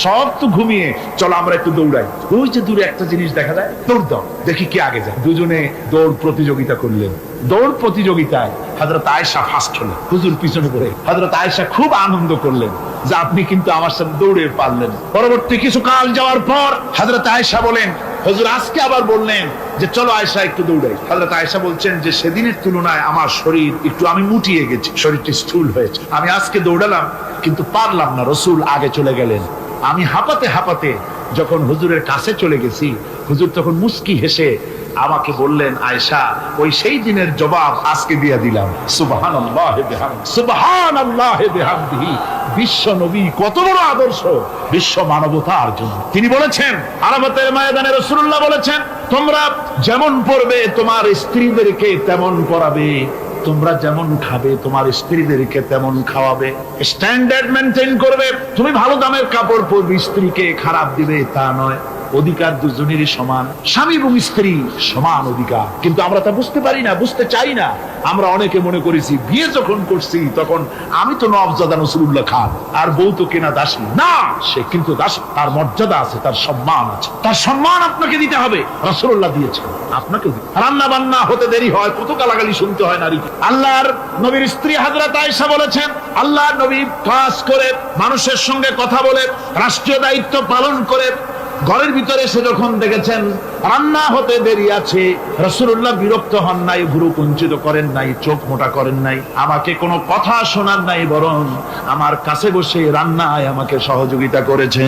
সব তো ঘুমিয়ে, চলো আমরা একটু দৌড়াই। ওই যে দূরে একটা জিনিস দেখা যায়, দৌড় দাও, দেখি কে আগে যায়। দুজনে দৌড় প্রতিযোগিতা করলেন। দৌড় প্রতিযোগিতায় হযরত আয়েশা ফার্স্ট হলেন, হুজুর পিছনে পড়ে। হযরত আয়েশা খুব আনন্দ করলেন যে আপনি কিন্তু আমার সাথে দৌড়ে পারলেন। পরবর্তী কিছু কাল যাওয়ার পর হযরত আয়েশা বলেন, হুজুর আজকে আবার বললেন যে চলো আয়েশা একটু দৌড়াই। হযরত আয়েশা বলছেন যে সেদিনের তুলনায় আমার শরীর একটু, আমি মুটিয়ে গেছি, শরীরটি স্থূল হয়েছে। আমি আজকে দৌড়ালাম কিন্তু পারলাম না, রাসূল আগে চলে গেলেন। আমি হাঁপাতে হাঁপাতে যখন হুজুরের কাছে চলে গেছি, হুজুর তখন মুস্কি হেসে আমাকে বললেন, আয়েশা ওই সেই দিনের জবাব আজকে দিয়ে দিলাম। সুবহানাল্লাহি বিহামদিহি, সুবহানাল্লাহি বিহামদিহি। বিশ্ব নবী কত বড় আদর্শ বিশ্ব মানবতার জন্য। তিনি বলেছেন, আরাফাতের ময়দানে রাসূলুল্লাহ বলেছেন, তোমরা যেমন পড়বে তোমার স্ত্রীদেরকে তেমন পড়াবে, তোমরা যেমন খাবে তোমার স্ত্রীদেরকে তেমন খাওয়াবে। স্ট্যান্ডার্ড মেনটেন করবে। তুমি ভালো দামের কাপড় পরবে, স্ত্রীকে খারাপ দিবে তা নয়। অধিকার দুজনেরই সমান, স্বামী এবং স্ত্রী সমান অধিকার। কিন্তু আমরা তা বুঝতে পারি না, বুঝতে চাই না। আমরা অনেকে মনে করেছি বিয়ে যখন করছি তখন আমি তো নওয়াবজাদা নসরুল্লাহ খান, আর বউ তো কেনা দাসী। না, সে কিন্তু দাসী, তার মর্যাদা আছে, তার সম্মান আছে, তার সম্মান আপনাকে দিতে হবে। রাসূলুল্লাহ দিয়েছেন, আপনাকে রান্না বান্না হতে দেরি হয়, কত গালাগালি শুনতে হয় নারী। আল্লাহর নবীর স্ত্রী হযরত আয়েশা বলেছেন, আল্লাহর নবী কাজ করে, মানুষের সঙ্গে কথা বলে, রাষ্ট্রীয় দায়িত্ব পালন করে ঘরের ভিতরে এসে যখন দেখেছেন রান্না হতে দেরি আছে, রাসূলুল্লাহ বিরক্ত হন নাই, ভুরু কুঞ্চিত করেন নাই, চোখ মোটা করেন নাই, আমাকে কোনো কথা শোনার নাই, বরং আমার কাছে বসে রান্নায় আমাকে সহযোগিতা করেছে।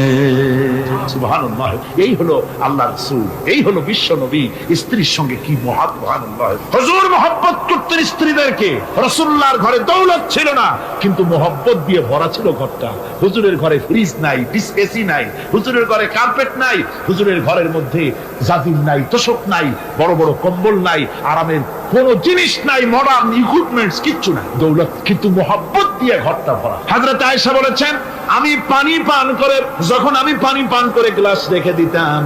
সুবহানাল্লাহ। এই হলো আল্লাহর রাসূল, এই হলো বিশ্ব নবী। স্ত্রীর সঙ্গে কি মহব্বত! সুবহানাল্লাহ। হুজুর মহব্বত করতেন স্ত্রীদেরকে। রাসূলুল্লাহর ঘরে দৌলত ছিল না, কিন্তু মহব্বত দিয়ে ভরা ছিল ঘরটা। হুজুরের ঘরে ফ্রিজ নাই, এসি নাই, হুজুরের ঘরে কার্পেট নাই, হুজুরের ঘরের মধ্যে জাজির নাই, তোশক নাই, বড় বড় কম্বল নাই, আরামের কোন জিনিস নাই, মডার্ন ইকুইপমেন্টস কিচ্ছু নাই, দৌলত কিন্তু মহব্বত দিয়ে ঘরটা ভরা। হযরত আয়েশা বলেছেন, আমি পানি পান করে, যখন আমি পানি পান করে গ্লাস রেখে দিতাম,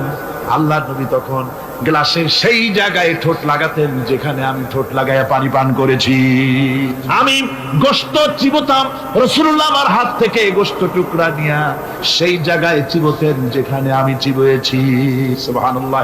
আল্লাহর নবী তখন গ্লাসের সেই জায়গায় ঠোঁট লাগাতেন যেখানে আমি ঠোঁট লাগাইয়া পানি পান করেছি। আমি গোশত চিবোতাম, রাসূলুল্লাহ আমার হাত থেকে গোশত টুকরা নিয়া সেই জায়গায় চিবোতেন যেখানে আমি চিবয়েছি। সুবহানাল্লাহ।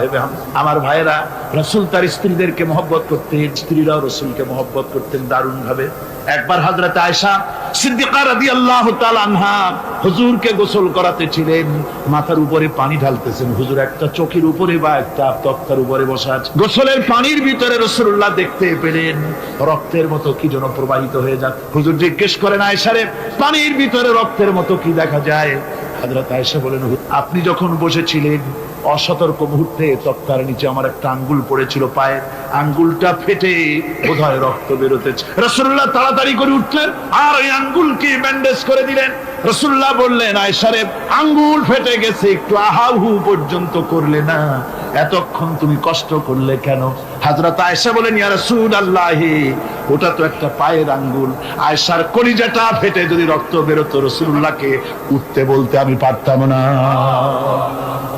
আমার ভাইরা, রাসূল তার স্ত্রীদেরকে মহব্বত করতেন, স্ত্রীরাও রাসূলকে মহব্বত করতেন দারুণ ভাবে। একবার হযরত আয়েশা সিদ্দিকা রাদিয়াল্লাহু তাআলা আনহা হুজুরকে গোসল করাতেছিলেন, মাথার উপরে পানি ঢালতেছেন, হুজুর একটা চোখের উপরে বা একটা তক্তার উপরে বসা আছে। গোসলের পানির ভিতরে রাসূলুল্লাহ দেখতে পেলেন রক্তের মতো কি যেন প্রবাহিত হয়ে যাচ্ছে। হুজুর জিজ্ঞেস করেন, আয়েশারে পানির ভিতরে রক্তের মতো কি দেখা যায়? হযরত আয়েশা বলেন, আপনি যখন বসেছিলেন অসতর্ক মুহূর্তে তক্তার নিচে আমার একটা আঙ্গুল পড়েছিল, পায়ের আঙ্গুলটা ফেটে বোধহয় রক্ত বেরোতেছে। রাসূলুল্লাহ তাড়াতাড়ি করে উঠলেন আর ওই আঙ্গুলকে ব্যান্ডেজ করে দিলেন। রাসূলুল্লাহ বললেন, আয়েশা রে, আঙ্গুল ফেটে গেছে, একটু আহাহু পর্যন্ত করলে না, এতক্ষণ তুমি কষ্ট করলে কেন? হযরত আয়েশা বলেন, ইয়া রাসূলুল্লাহ, ওটা তো একটা পায়ের আঙ্গুল। আয়েশার কলিজাটা ফেটে যদি রক্ত বেরোতো রাসূলুল্লাহকে উঠতে বলতে আমি পারতাম না।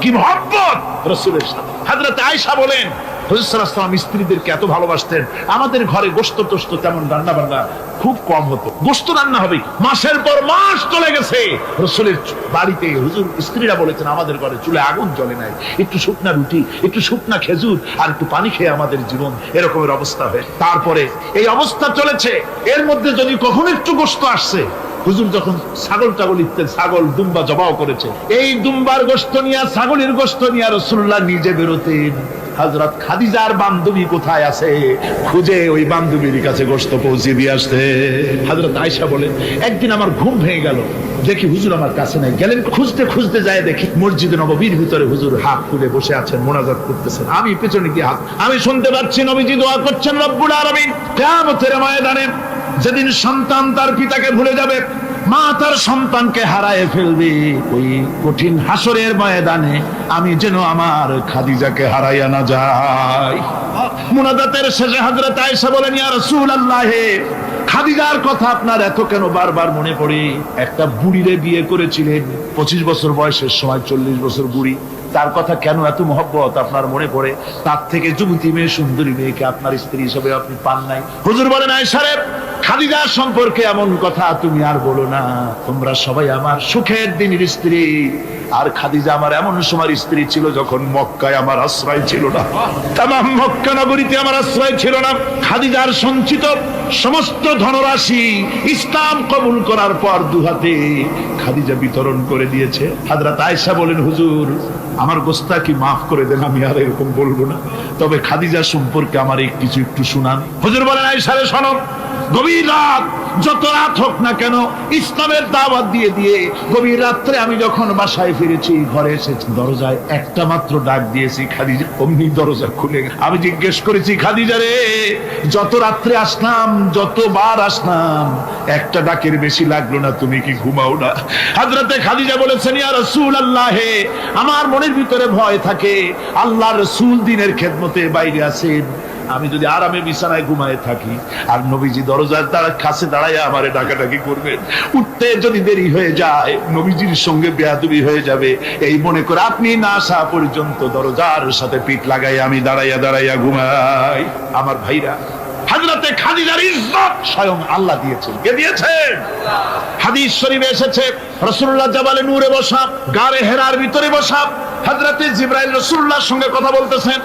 কি মহব্বত রাসূলের সাথে। হযরত আয়েশা বলেন, হুজুর সাল্লাল্লাহু আলাইহি ওয়াসাল্লাম স্ত্রীদেরকে এত ভালোবাসতেন, আমাদের ঘরে গোশত টোস্ত তেমন রান্না বান্না খুব কম হতো। গোশত রান্না হবে, মাসের পর মাস চলে গেছে রাসূলের বাড়িতে হুজুর স্ত্রীরা বলেছেন, আমাদের ঘরে চুলে আগুন জ্বলে নাই, একটু শুকনা রুটি, একটু শুকনা খেজুর আর একটু পানি খেয়ে আমাদের জীবন এরকমের অবস্থা হয়। তারপরে এই অবস্থা চলেছে, এর মধ্যে যদি কখনো একটু গোশত আসছে, হুজুর যখন ছাগল টাগল ইত্যাদি ছাগল দুম্বা জবাও করেছে, এই দুম্বার গোশত নিয়ে ছাগলের গোশত নিয়ে রাসূলুল্লাহ নিজে বেরোতেন। হযরত খাদিজার বান্ধবী কোথায় আছে খুঁজে ওই বান্ধবীর কাছে গোশত পৌঁছে দিয়ে আসতে। হযরত আয়েশা বলেন, একদিন আমার ঘুম ভেঙে গেল, দেখি হুজুর আমার কাছে নাই। গেলেন খুঁজতে খুঁজতে যায়, দেখি মসজিদে নববীর ভিতরে হুজুর হাত তুলে বসে আছেন, মোনাজাত করতেছেন। আমি পেছনে গিয়ে আমি শুনতে পাচ্ছি নবীজি দোয়া করছেন, রব্বুল আলামিন কিয়ামতের ময়দানে যেদিন সন্তান তার পিতাকে ভুলে যাবে, মা তার সন্তানকে হারায় ফেলবে, ওই কঠিন হাসরের ময়দানে আমি যেন আমার খাদিজাকে হারাইয়া না যাই। মুনাজাতের শেষে হযরত আয়েশা বলেন, ইয়া রাসূলুল্লাহ, খাদিজার কথা আপনার এত কেন বারবার মনে পড়ে? একটা বুড়িরে বিয়ে করেছিলেন 25 বছর বয়সের সময়, 40 বছর বুড়ি, তার কথা কেন এত মহব্বত আপনার মনে পড়ে? তার থেকে যুবতী মেয়ে, সুন্দরী মেয়েকে আপনার স্ত্রী হিসেবে আপনি পান নাই। হুজুর বলেন, আয়েশা রে, খাদিজার সম্পর্কে এমন কথা তুমি আর বলো না, তোমরা সবাই আমার সুখের দিনের স্ত্রী। আর খাদিজা আমার এমন সময় স্ত্রী ছিল যখন মক্কায় আমার আশ্রয় ছিল না, তামাম মক্কা নগরীতে আমার আশ্রয় ছিল না। খাদিজার সঞ্চিত সমস্ত ধনরাশি ইসলাম কবুল করার পর দুহাতে খাদিজা বিতরণ করে দিয়েছে। হযরত আয়েশা বলেন, হুজুর আমার গোস্তাকি মাফ করে দেন, আমি আর এরকম বলবো না, তবে খাদিজা সম্পর্কে আমার কিছু একটু শুনান। হুজুর বলেন, আয়েশা রে শোনো, গভীর রাত, যত রাত হোক না কেন, ইসলামের দাওয়াত দিয়ে দিয়ে গভীর রাত্রে আমি যখন বাসায় ফিরেছি, ঘরে এসেছি, দরজায় একটা মাত্র ডাক দিয়েছি, খাদিজা, অমনি দরজা খুলে গেছে। আমি জিজ্ঞেস করেছি, খাদিজা রে, যত রাত্রে আসলাম, যতবার আসলাম, একটা ডাকের বেশি লাগলো না, তুমি কি ঘুমাও না? হযরতে খাদিজা বলেছেন, ইয়া রাসূলুল্লাহ, আমার মনের ভিতরে ভয় থাকে, আল্লাহর রাসূল দ্বীনের খেদমতে বাইরে আছেন, আমি যদি আরামে বিছানায় ঘুমায় থাকি আর নবীজি দরজার কাছে দাঁড়ায় আমারে ডাকাডাকি করবেন, উঠতে যদি দেরি হয়ে যায় নবীজির সঙ্গে বেয়াদবি হয়ে যাবে, এই মনে করে আপনি না আসা পর্যন্ত দরজার সাথে পিঠ লাগাই আমি দাঁড়াইয়া দাঁড়াইয়া ঘুমাই। আমার ভাইরা, হযরতে খাদিজার ইজ্জত স্বয়ং আল্লাহ দিয়েছেন। কে দিয়েছেন? হাদিস শরীফে এসেছে, রাসূলুল্লাহ জাবালে নূরে বসা, গারে হেরার ভিতরে বসা, হযরতে জিবরাইল রাসূলুল্লাহর সঙ্গে কথা বলতেছেন।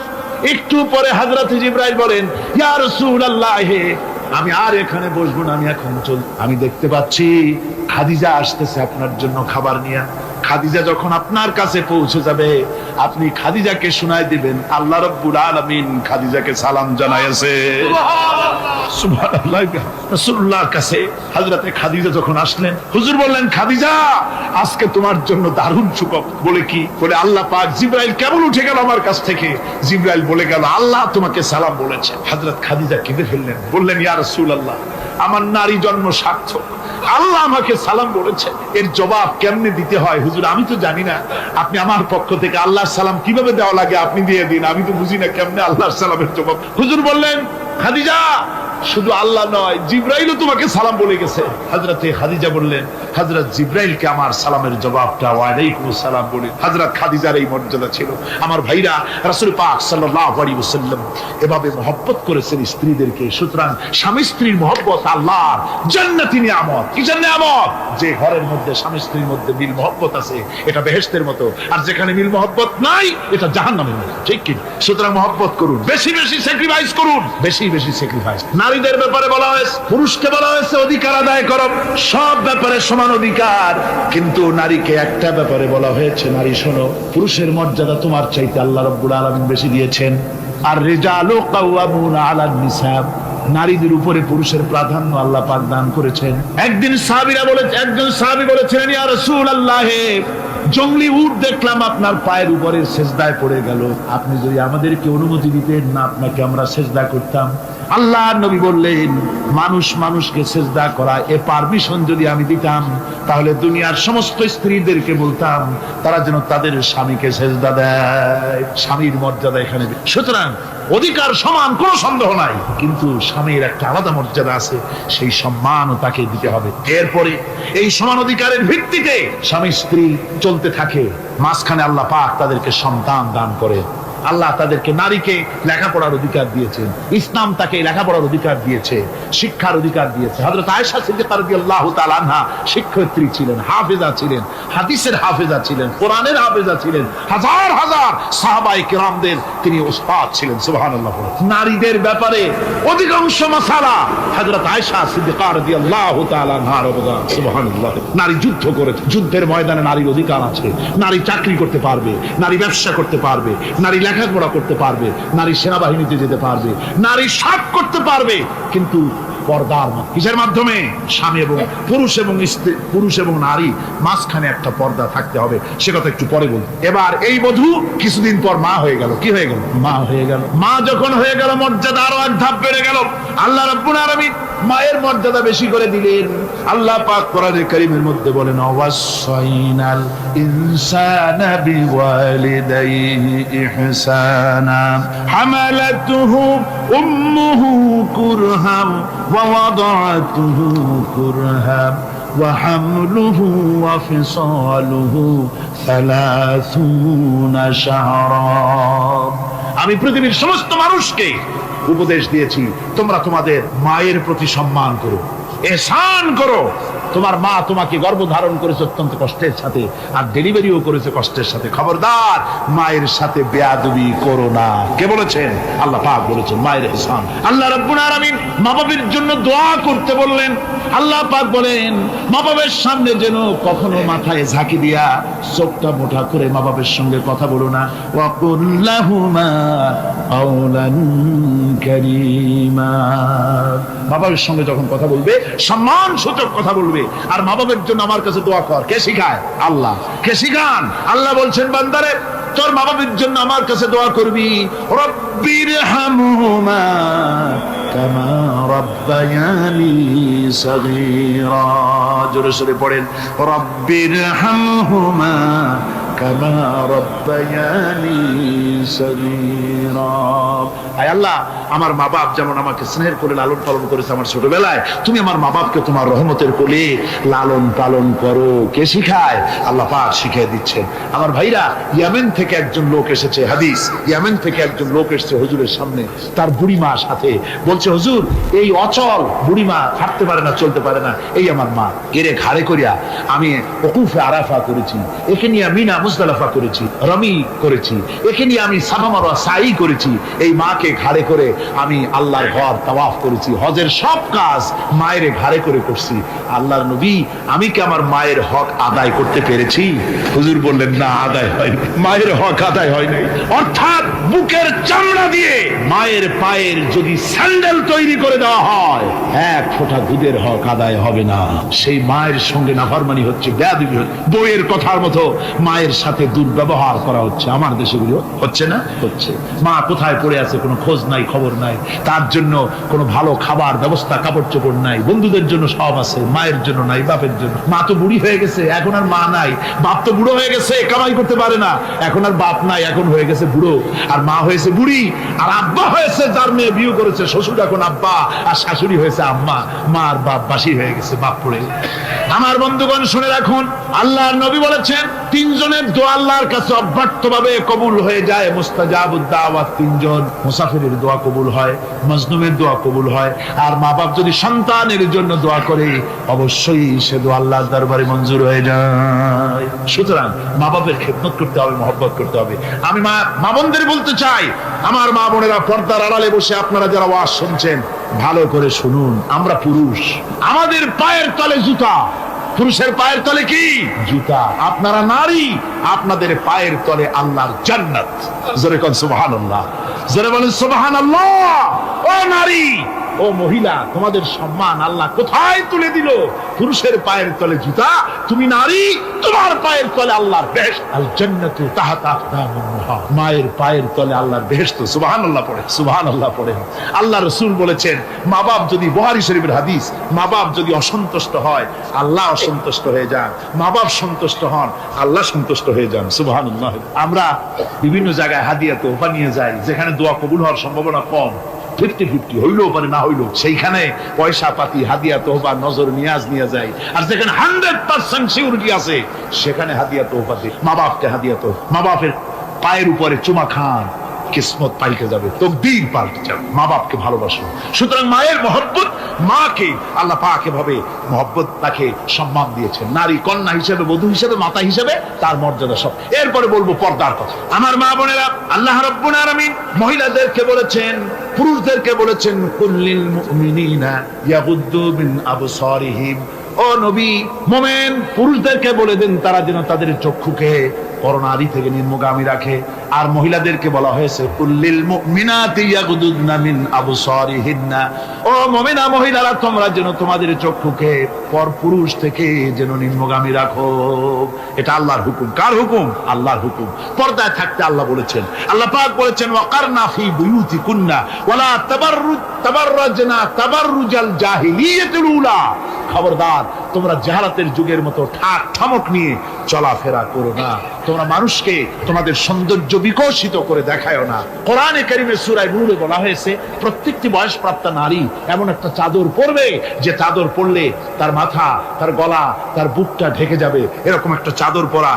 একটু পরে হযরতে জিবরাইল বলেন, ইয়া রাসূলুল্লাহ, আমি আর এখানে বসবো না, আমি এখন আমি দেখতে পাচ্ছি খাদিজা আসতেছে আপনার জন্য খাবার নিয়ে। খাদিজা যখন আপনার কাছে পৌঁছে যাবে, আপনি খাদিজাকে শোনায় দিবেন আল্লাহ রাব্বুল আলামিন খাদিজাকে সালাম জানাইছে। সুবহানাল্লাহ। রাসূলুল্লাহর কাছে হযরতে খাদিজা যখন আসলেন, হুজুর বললেন, খাদিজা আজকে তোমার জন্য দারুণ সুখবর। বলে কি? বলে আল্লাহ পাক, জিবরাইল কেবল উঠে গেল আমার কাছ থেকে, জিবরাইল বলে গেল আল্লাহ তোমাকে সালাম বলেছে। হযরত খাদিজা কেঁদে ফেললেন, বললেন, ইয়া রাসূলুল্লাহ, আমার নারী জন্ম সার্থক, আল্লাহ আমাকে সালাম বলেছে, এর জবাব কেমনে দিতে হয় হুজুর আমি তো জানি না, আপনি আমার পক্ষ থেকে আল্লাহর সালাম কিভাবে দেওয়া লাগে আপনি দিয়ে দিন, আমি তো বুঝি না কেমনে আল্লাহর সালামের জবাব। হুজুর বললেন, খাদিজা শুধু আল্লাহ নয়, জিবরাইলও তোমাকে সালাম বলে গেছে। হযরতে খাদিজা বললেন, হযরত জিবরাইলকে আমার সালামের জবাবটা ওয়ালাইকুম আসসালাম বলে। হযরত খাদিজার এই মর্যাদা ছিল। আমার ভাইরা, রাসূল পাক সাল্লাল্লাহু আলাইহি ওয়াসাল্লাম এভাবে মহব্বত করেছেন স্ত্রীদেরকে। সুতরাং স্বামী স্ত্রীর মহব্বত আল্লাহর জান্নাতি নিয়ামত। কি নিয়ামত? যে ঘরের মধ্যে স্বামী স্ত্রীর মধ্যে মিল মহব্বত আছে, এটা বেহেশতের মতো, আর যেখানে মিল মহব্বত নাই, এটা জাহান্নামের মতো। ঠিক কি? সুতরাং মহব্বত করুন, বেশি বেশি স্যাক্রিফাইস করুন, বেশি বেশি স্যাক্রিফাইস। নারীদের ব্যাপারে বলা হয়েছে, পুরুষকে বলা হয়েছে অধিকার আদায় করো, সব ব্যাপারে সমান অধিকার। কিন্তু নারীকে একটা ব্যাপারে বলা হয়েছে, নারী শোনো, পুরুষের মর্যাদা তোমার চাইতে আল্লাহ রাব্বুল আলামিন বেশি দিয়েছেন। আর রিজালু কাওয়ামুনা আলান নিসা, নারীদের উপরে পুরুষের প্রাধান্য আল্লাহ পাক দান করেছেন। একজন সাহাবী বলেছিলেন, ইয়া রাসূলুল্লাহ, জঙ্গলি উট দেখলাম আপনার পায়ের উপরে সেজদায় পড়ে গেল, আপনি যদি আমাদেরকে অনুমতি দিতেন না আপনাকে আমরা সেজদা করতাম। আল্লাহ নবী বললেন, মানুষ মানুষকে সেজদা করা এ পারমিশন যদি আমি দিতাম তাহলে দুনিয়ার সমস্ত স্ত্রীদেরকে বলতাম তারা যেন তাদের স্বামীকে সেজদা দেয়। স্বামীর মর্যাদা এখানে, সুতরাং অধিকার সমান, কোনো সন্দেহ নাই, কিন্তু স্বামীর একটা আলাদা মর্যাদা আছে, সেই সম্মানও তাকে দিতে হবে। এরপরে এই সমান অধিকারের ভিত্তিতে স্বামী স্ত্রী চলতে থাকে, মাঝখানে আল্লাহ পাক তাদেরকে সন্তান দান করে। আল্লাহ তাদেরকে, নারীকে লেখাপড়ার অধিকার দিয়েছেন, ইসলাম তাকে লেখাপড়ার অধিকার দিয়েছে, শিক্ষার অধিকার দিয়েছে। হযরত আয়েশা সিদ্দিকা রাদিয়াল্লাহু তাআলা আনহা শিক্ষয়িত্রী ছিলেন, হাফেজা ছিলেন, হাদিসের হাফেজা ছিলেন, কোরআনের হাফেজা ছিলেন, হাজার হাজার সাহাবায়ে কিরামদের তিনি উস্তাদ ছিলেন। সুবহানাল্লাহ। নারীদের ব্যাপারে অধিকাংশ মাসালা হযরত আয়েশা সিদ্দিকা রাদিয়াল্লাহু তাআলা আনহার অবদান। সুবহানাল্লাহ। নারী যুদ্ধ করেছে, যুদ্ধের ময়দানে নারীর অধিকার আছে, নারী চাকরি করতে পারবে, নারী ব্যবসা করতে পারবে, নারী লেখাপড়া করতে পারবে, নারী সেনাবাহিনীতে যেতে পারবে, নারী সব করতে পারবে, কিন্তু পর্দার কিসের মাধ্যমে? স্বামী এবং পুরুষ এবং নারী মাঝখানে একটা পর্দা থাকতে হবে। সে কথা একটু পরে বলবো। এবার এই বধূ কিছুদিন পর মা হয়ে গেল। কি হয়ে গেল? মা হয়ে গেল। মা যখন হয়ে গেল, মর্যাদা আরো এক ধাপ বেড়ে গেল। আল্লাহ রাব্বুল আলামিন মায়ের মর্যাদা বেশি করে দিলেন। আল্লাহ পাক কোরআনে কারীমের মধ্যে বলেন, ওয়াসাইনাল ইনসানা বিওয়ালিদাইহি ইহসানা হামালাতুহু উম্মুহু কুরহাম ওয়া ওয়াদাআতুহু কুরহাম ওয়া হামলুহু ওয়া ফিসালুহু 30 শাহরা। আমি পৃথিবীর সমস্ত মানুষকে উপদেশ দিয়েছি, তোমরা তোমাদের মায়ের প্রতি সম্মান করো, এহসান করো। তোমার মা তোমাকে গর্ভধারণ করেছে অত্যন্ত কষ্টের সাথে, আর ডেলিভারিও করেছে কষ্টের সাথে। খবরদার মায়ের সাথে বেয়াদবি করো না। কে বলেছেন? আল্লাহ পাক বলেছেন, মায়ের এহসান। আল্লাহ রাব্বুল আলামিন মা বাবার জন্য দোয়া করতে বললেন। আল্লাহ পাক বলেন, মা বাবার সামনে যেন কখনো মাথায় ঝাঁকি দিয়া চোখটা মোটা করে মা বাবার সঙ্গে কথা বলো না। ওয়া কুল্লাহুমা কাওলান কারীমা। মা বাবার সঙ্গে যখন কথা বলবে সম্মান সূচক কথা বলবে। আর মা বাবার জন্য আমার কাছে দোয়া কর। কে শিখায়? আল্লাহ। কে শিখান? আল্লাহ বলছেন, বান্দারে তোর মা বাবার জন্য আমার কাছে দোয়া করবি। রব্বিরহামহুমা কামা রাব্বায়ানি সাগীরা। জোরে সোরে পড়েন, রব্বিরহামহুমা কামা রাব্বায়ানি সাগীরা। আয় আল্লাহ, আমার মা বাপ যেমন আমাকে স্নেহ করে লালন পালন করেছে আমার ছোটবেলায়, তুমি আমার মা বাপকে তোমার রহমতের কোলে লালন পালন করো। কে শিখায়? আল্লাহ পাক শিখিয়ে দিচ্ছেন। আমার ভাইরা, ইয়েমেন থেকে একজন লোক এসেছে, হাদিস, ইয়েমেন থেকে একজন লোক এসেছে হুজুরের সামনে, তার বুড়ি মা সাথে। বলছে, হুজুর, এই অচল বুড়ি মা, হাঁটতে পারে না, চলতে পারে না, এই আমার মা, এরে ঘাড়ে করিয়া আমি ওকুফে আরাফা করেছি, একে নিয়ে মিনা মুজদালিফা করেছি, রমি করেছি, একে নিয়ে আমি সাফা মারওয়া সাই করেছি, এই মাকে ঘাড়ে করে আমি আল্লাহর ঘর তাওয়াফ করেছি, হজের সব কাজ মায়ের ঘাড়ে করে করছি। আল্লাহর নবী, আমি কি আমার মায়ের হক আদায় করতে পেরেছি? হুজুর বললেন, না, আদায় হয়নি, মায়ের হক আদায় হয় নাই। অর্থাৎ বুকের চামড়া দিয়ে মায়ের পায়ের যদি স্যান্ডেল তৈরি করে দেওয়া হয়, এক ফোঁটা দুধের হক আদায় হবে না। সেই মায়ের সঙ্গে নাফরমানি হচ্ছে, বেয়াদবি হচ্ছে, বইয়ের কথার মতো মায়ের সাথে দুর্ব্যবহার করা হচ্ছে। আমার দেশে গুলো হচ্ছে না? হচ্ছে। মা কোথায় পড়ে আছে কোনো খোঁজ নাই, খবর নাই, তার জন্য কোনো ভালো খাবার ব্যবস্থা, কাপড় চোপড় নাই, বন্ধুদের জন্য সব আছে, মায়ের জন্য নাই, বাপের জন্য। মা তো বুড়ি হয়ে গেছে, এখন আর মা নাই। বাপ তো বুড়ো হয়ে গেছে, কামাই করতে পারে না, এখন আর বাপ নাই, এখন হয়ে গেছে বুড়ো। আর মা হয়েছে বুড়ি, আর আব্বা হয়েছে, যার মেয়ে বিয়ে করেছে শ্বশুর এখন আব্বা, আর শাশুড়ি হয়েছে আম্মা। মা আর বাপ বাসি হয়ে গেছে, বাপ পড়ে। আমার বন্ধুগণ শুনে রাখুন, আল্লাহর নবী বলেছেন, তিনজনের দোয়া আল্লাহর কাছে অব্যর্থভাবে কবুল হয়ে যায়। মুস্তাজাবুদ দাওয়াত তিনজন। মুসাফিরের দোয়া কবুল হয়, মজলুমের দোয়া কবুল হয়, আর মা বাপ যদি সন্তানের জন্য দোয়া করে অবশ্যই সে দোয়া আল্লাহর দরবারে মঞ্জুর হয়ে যায়। সুতরাং মা বাপের খেদমত করতে হবে, মহব্বত করতে হবে। আমি মা বোনদের বলতে চাই, আমার মা বোনেরা, পর্দার আড়ালে বসে আপনারা যারা ওয়াজ শুনছেন, ভালো করে শুনুন, আমরা পুরুষ, আমাদের পায়ের তলে জুতা। পুরুষের পায়ের তলে কি? জুতা। আপনারা নারী, আপনাদের পায়ের তলে আল্লাহর জান্নাত। জোরে কোন সুবহানাল্লাহ, জোরে বলেন সুবহানাল্লাহ। ও নারী, ও মহিলা, তোমাদের সম্মান আল্লাহ কোথায় তুলে দিল? পুরুষের পায়ের তলে জুতা, তুমি নারী, তোমার পায়ের তলে আল্লাহর বেহেশত। আল জান্নাতু তাহতা আকদামিন মুহা, মায়ের পায়ের তলে আল্লাহর বেহেশত। সুবহানাল্লাহ পড়ে, সুবহানাল্লাহ পড়ে। আল্লাহ রাসূল বলেছেন, মা বাপ যদি, বুখারী শরীফের হাদিস, মা বাপ যদি অসন্তুষ্ট হয় আল্লাহ অসন্তুষ্ট হয়ে যান, মা বাপ সন্তুষ্ট হন আল্লাহ সন্তুষ্ট হয়ে যান। সুবহানাল্লাহ। আমরা বিভিন্ন জায়গায় হাদিয়া তোহফা নিয়ে যাই, যেখানে দোয়া কবুল হওয়ার সম্ভাবনা কম, 50-50 হইলেও পারে না হইলেও, সেইখানে পয়সা পাতি হাদিয়া তোহফা নজর নিয়াজ নিয়ে যায়। আর যেখানে 100% সিউরিটি আছে সেখানে হাদিয়া তোহফা দিই। মা বাপকে হাদিয়া তোহফা, মা বাপের পায়ের উপরে চুমা খান, কিসমত পাল্টে যাবে, তকদীর পাল্টে যাবে। মা বাপকে ভালোবাসুন। সুতরাং মায়ের মহব্বত, মাকে আল্লাহ পাক এভাবে মহব্বত, তাকে সম্মান দিয়েছেন। নারী কন্যা হিসেবে, বধূ হিসেবে, মাতা হিসেবে তার মর্যাদা সব। এরপরে বলবো পর্দার কথা। আমার মা বোনেরা, আল্লাহ রাব্বুল আলামিন মহিলাদেরকে বলেছেন, পুরুষদেরকে বলেছেন, কুল্লিল মুমিনিনা ইয়াগুদ্দু মিন আবসারিহিম। ও নবী, মোমেন পুরুষদেরকে বলে দেন তারা যেন তাদের চক্ষুকে পরনারী থেকে নিম্নগামী রাখে। আর মহিলাদেরকে বলা হয়েছে, কুল্লিল মুমিনাতি ইয়াগুদুদনা মিন আবসারিহিন্না। ও মুমিনা মহিলারা, তোমরা যেন তোমাদের চক্ষুকে পর পুরুষ থেকে যেন নিম্নগামী রাখো। এটা আল্লাহর হুকুম। কার হুকুম? আল্লাহর হুকুম। পর্দায় থাকতে আল্লাহ বলেছেন, আল্লাহ পাক বলেছেন, ওয়াকারনা ফি বুয়ুতিকুন্না ওয়ালা তাবাররাজনা তাবাররুজাল জাহিলিয়াতুল উলা। খবরদার, তোমরা জাহালাতের যুগের মতো ঠাক ঠামক নিয়ে চলাফেরা করো না। তোমরা মানুষকে তোমাদের সৌন্দর্য বিকশিত করে দেখায়ও না। কোরআনে কারীমে সূরা নূরে বলা হয়েছে, প্রত্যেকটি বয়সপ্রাপ্ত নারী এমন একটা চাদর পরবে যে চাদর পরলে তার মাথা, তার গলা, তার বুকটা ঢেকে যাবে। এরকম একটা চাদর পরা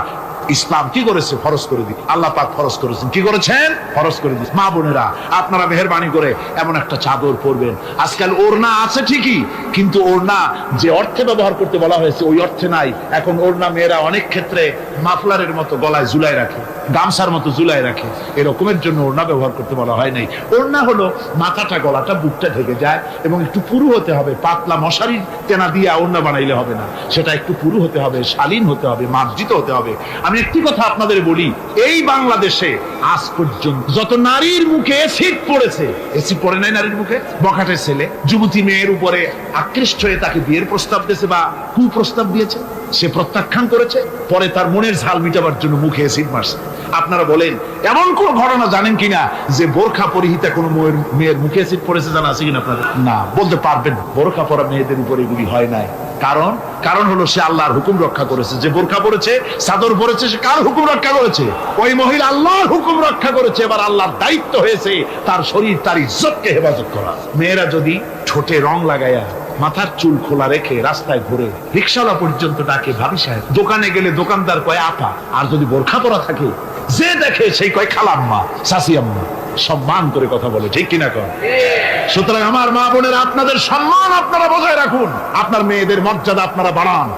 ইসলাম কি করেছে? ফরজ করে দিই। আল্লাহ পাক ফরজ করেছেন। কি করেছেন? ফরজ করে দিই। মা বোনেরা, আপনারা মেহেরবানি করে এমন একটা চাদর পরবেন। আজকাল ওড়না আছে ঠিকই, কিন্তু ওড়না যে অর্থে ব্যবহার করতে বলা হয়েছে ওই অর্থে নাই। এখন ওড়না মেয়েরা অনেক ক্ষেত্রে মাফলারের মতো গলায় ঝুলাই রাখে, গামছার মতো ঝুলাই রাখে। এরকমের জন্য ওড়না ব্যবহার করতে বলা হয় নাই। ওড়না হলো মাথাটা, গলাটা, বুকটা ঢেকে যায় এবং একটু পুরু হতে হবে। পাতলা মশারির তেনা দিয়ে ওড়না বানাইলে হবে না, সেটা একটু পুরু হতে হবে, শালীন হতে হবে, মার্জিত হতে হবে। আমি একটি কথা আপনাদের বলি, এই বাংলাদেশে আজ পর্যন্ত যত নারীর মুখে এসিড পড়েছে, এসিড পড়ে নাই নারীর মুখে? বখাটের ছেলে যুবতী মেয়ের উপরে আকৃষ্ট হয়ে তাকে বিয়ের প্রস্তাব দিয়েছে বা কুপ্রস্তাব দিয়েছে, সে প্রত্যাখ্যান করেছে, পরে তার মনের ঝাল মিটাবার জন্য মুখে এসিড মারছে। আপনারা বলেন, এমন কোন ঘটনা জানেন কিনা যে বোরখা পরিহিতা কোন মেয়ের মুখে এসিড পড়েছে? জানা আছে কিনা আপনাদের? না, বলতে পারবেন না। বোরখা পরা মেয়েদের উপরে এগুলি হয় নাই। কারণ হলো সে আল্লাহর হুকুম রক্ষা করেছে। যে বোরখা পরেছে, চাদর পরেছে, সে কার হুকুম রক্ষা করেছে? ওই মহিলা আল্লাহর হুকুম রক্ষা করেছে। এবার আল্লাহর দায়িত্ব হয়েছে তার শরীর, তার ইজ্জতকে হেফাজত করা। মেয়েরা যদি ঠোঁটে রং লাগায়া, মাথার চুল খোলা রেখে রাস্তায় ঘুরে, রিকশাওয়ালা পর্যন্ত ডাকে ভাবি সাহেব, দোকানে গেলে দোকানদার কয় আপা, আর যদি বোরখা পরা থাকে যে দেখে সেই কয় খালাম্মা, চাচি আম্মা, সম্মান করে কথা বলে। ঠিক কিনা কর? সুতরাং আমার মা বোনেরা, আপনাদের সম্মান আপনারা বজায় রাখুন, আপনার মেয়েদের মর্যাদা আপনারা বাড়ান।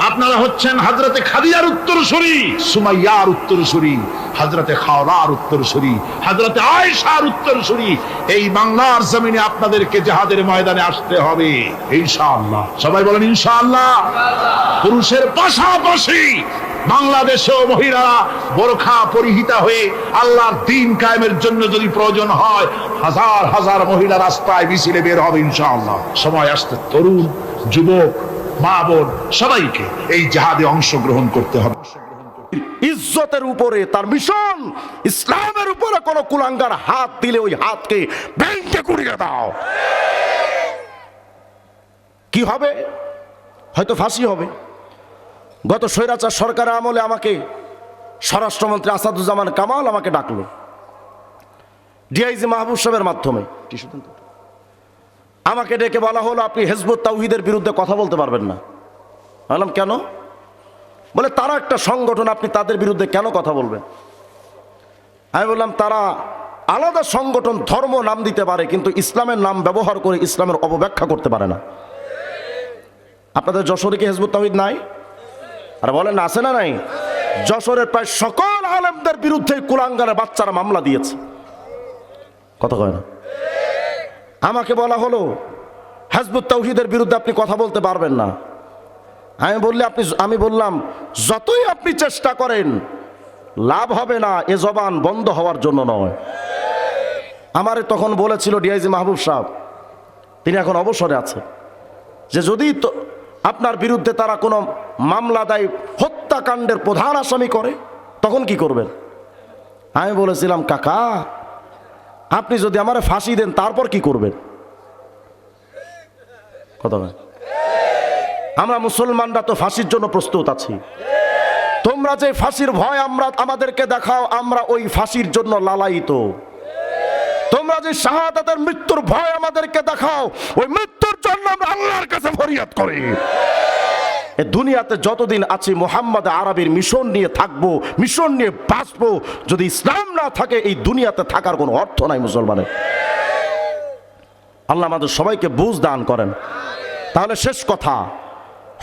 আপনারা হচ্ছেন হযরতে খাদিজার উত্তরসূরি, সুমাইয়ার উত্তরসূরি, হযরতে খাওলার উত্তরসূরি, হযরতে আয়েশার উত্তরসূরি। এই বাংলার জমিনে আপনাদেরকে জিহাদের ময়দানে আসতে হবে ইনশাআল্লাহ। সবাই বলেন ইনশাআল্লাহ। পুরুষের পাশাপাশি বাংলাদেশেও মহিলারা বোরখা পরিহিতা হয়ে আল্লাহর দ্বীন কায়েমের জন্য যদি প্রয়োজন হয়, হাজার হাজার মহিলা রাস্তায় মিছিলে বের হবে ইনশাআল্লাহ। সময় আসতে তরুণ, যুবক, মা বোন সবাইকে এই জিহাদে অংশগ্রহণ করতে হবে। ইজ্জতের উপরে তার মিশন, ইসলামের উপরে কোন কুলাঙ্গার হাত দিলে ওই হাতকে ভেঙে গুড়িয়ে দাও। কি হবে? হয়তো ফাঁসি হবে। গত স্বৈরাচার সরকারের আমলে আমাকে স্বরাষ্ট্রমন্ত্রী আসাদুজ্জামান কামাল আমাকে ডাকলো ডিআইজি মাহবুব সাহেবের মাধ্যমে। আমাকে ডেকে বলা হলো, আপনি হিজবুত তাওহীদের বিরুদ্ধে কথা বলতে পারবেন না। বললাম কেন? বলে তারা একটা সংগঠন, আপনি তাদের বিরুদ্ধে কেন কথা বলবেন? আমি বললাম, তারা আলাদা সংগঠন, ধর্ম নাম দিতে পারে, কিন্তু ইসলামের নাম ব্যবহার করে ইসলামের অপব্যাখ্যা করতে পারে না। আপনাদের যশোরে কি হিজবুত তাওহীদ নাই? আর বলেন আছে না নাই? যশোরের প্রায় সকল আলেমদের বিরুদ্ধে কুলাঙ্গারের বাচ্চারা মামলা দিয়েছে। কথা কয় না? আমাকে বলা হলো হিজবুত তাওহীদের বিরুদ্ধে আপনি কথা বলতে পারবেন না। আমি বললাম যতই আপনি চেষ্টা করেন লাভ হবে না, এ জবান বন্ধ হওয়ার জন্য নয়। আমারে তখন বলেছিল ডিআইজি মাহবুব সাহেব, তিনি এখন অবসরে আছে, যে যদি তো আপনার বিরুদ্ধে তারা কোনো মামলা দেয়, হত্যাকাণ্ডের প্রধান আসামি করে, তখন কি করবেন? আমি বলেছিলাম কাকা আপনি যদি আমারে ফাঁসি দেন তারপর কি করবেন? কথা বলেন। আমরা মুসলমানরা তো ফাঁসির জন্য প্রস্তুত আছি। তোমরা যে ফাঁসির ভয় আমাদেরকে দেখাও, আমরা ওই ফাঁসির জন্য লালায়িত। তোমরা যে শাহাদাতের মৃত্যুর ভয় আমাদেরকে দেখাও, ওই মৃত্যুর জন্য আমরা আল্লাহর কাছে ফরিয়াদ করি। এই দুনিয়াতে যতদিন আছি মুহাম্মদ আরবির মিশন নিয়ে থাকবো, মিশন নিয়ে বাঁচবো। যদি ইসলাম না থাকে এই দুনিয়াতে থাকার কোনো অর্থ নাই মুসলমানের। আল্লাহ আমাদের সবাইকে বুঝ দান করেন। তাহলে শেষ কথা,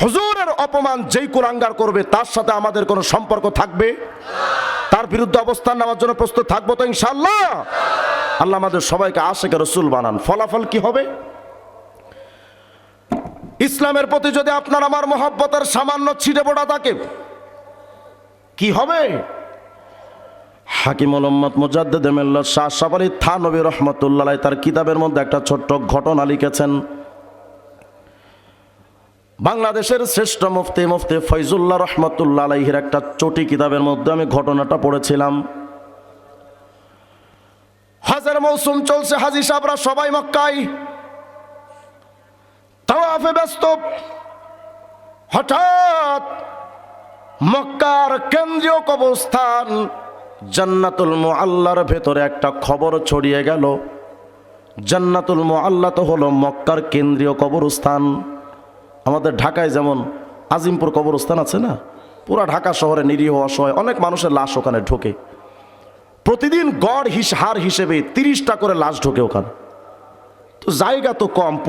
হুজুরের অপমান যেই কুলাঙ্গার করবে তার সাথে আমাদের কোনো সম্পর্ক থাকবে? তার বিরুদ্ধে অবস্থান নেওয়ার জন্য প্রস্তুত থাকবো তো ইনশাআল্লাহ। আল্লাহ আমাদের সবাইকে আশিকে রাসূল বানান। ফলাফল কি হবে? ইসলামের প্রতি যদি আপনার আমার মহব্বতের সামান্য ছিটে পড়া থাকে কি হবে? হাকিমুল উম্মত মুজাদ্দিদ মিল্লাত শাহ সাফারী থানভী রাহমাতুল্লাহ আলাইহি তার কিতাবের মধ্যে একটা ছোট্ট ঘটনা লিখেছেন। বাংলাদেশের শ্রেষ্ঠ মুফতি ফয়জুল্লাহ রহমতুল্লাহ আলাইহির একটা চটি কিতাবের মধ্যে আমি ঘটনাটা পড়েছিলাম। হজের মৌসুম চলছে, হাজী সাহেবরা সবাই মক্কায় তাওয়াফে ব্যস্ত। হঠাৎ মক্কার কেন্দ্রীয় কবরস্থান জান্নাতুল মুআল্লার ভেতরে একটা খবর ছড়িয়ে গেল। জান্নাতুল মুআল্লা তো হলো মক্কার কেন্দ্রীয় কবরস্থান। আমাদের ঢাকায় যেমন আজিমপুর কবরস্থান আছে না, পুরা ঢাকা শহরে নিরীহ অসহায় অনেক মানুষের লাশ ওখানে ঢোকে। প্রতিদিন গড় হার হিসেবে 30টা করে লাশ ঢোকে ওখানে। তো জায়গা তো কম।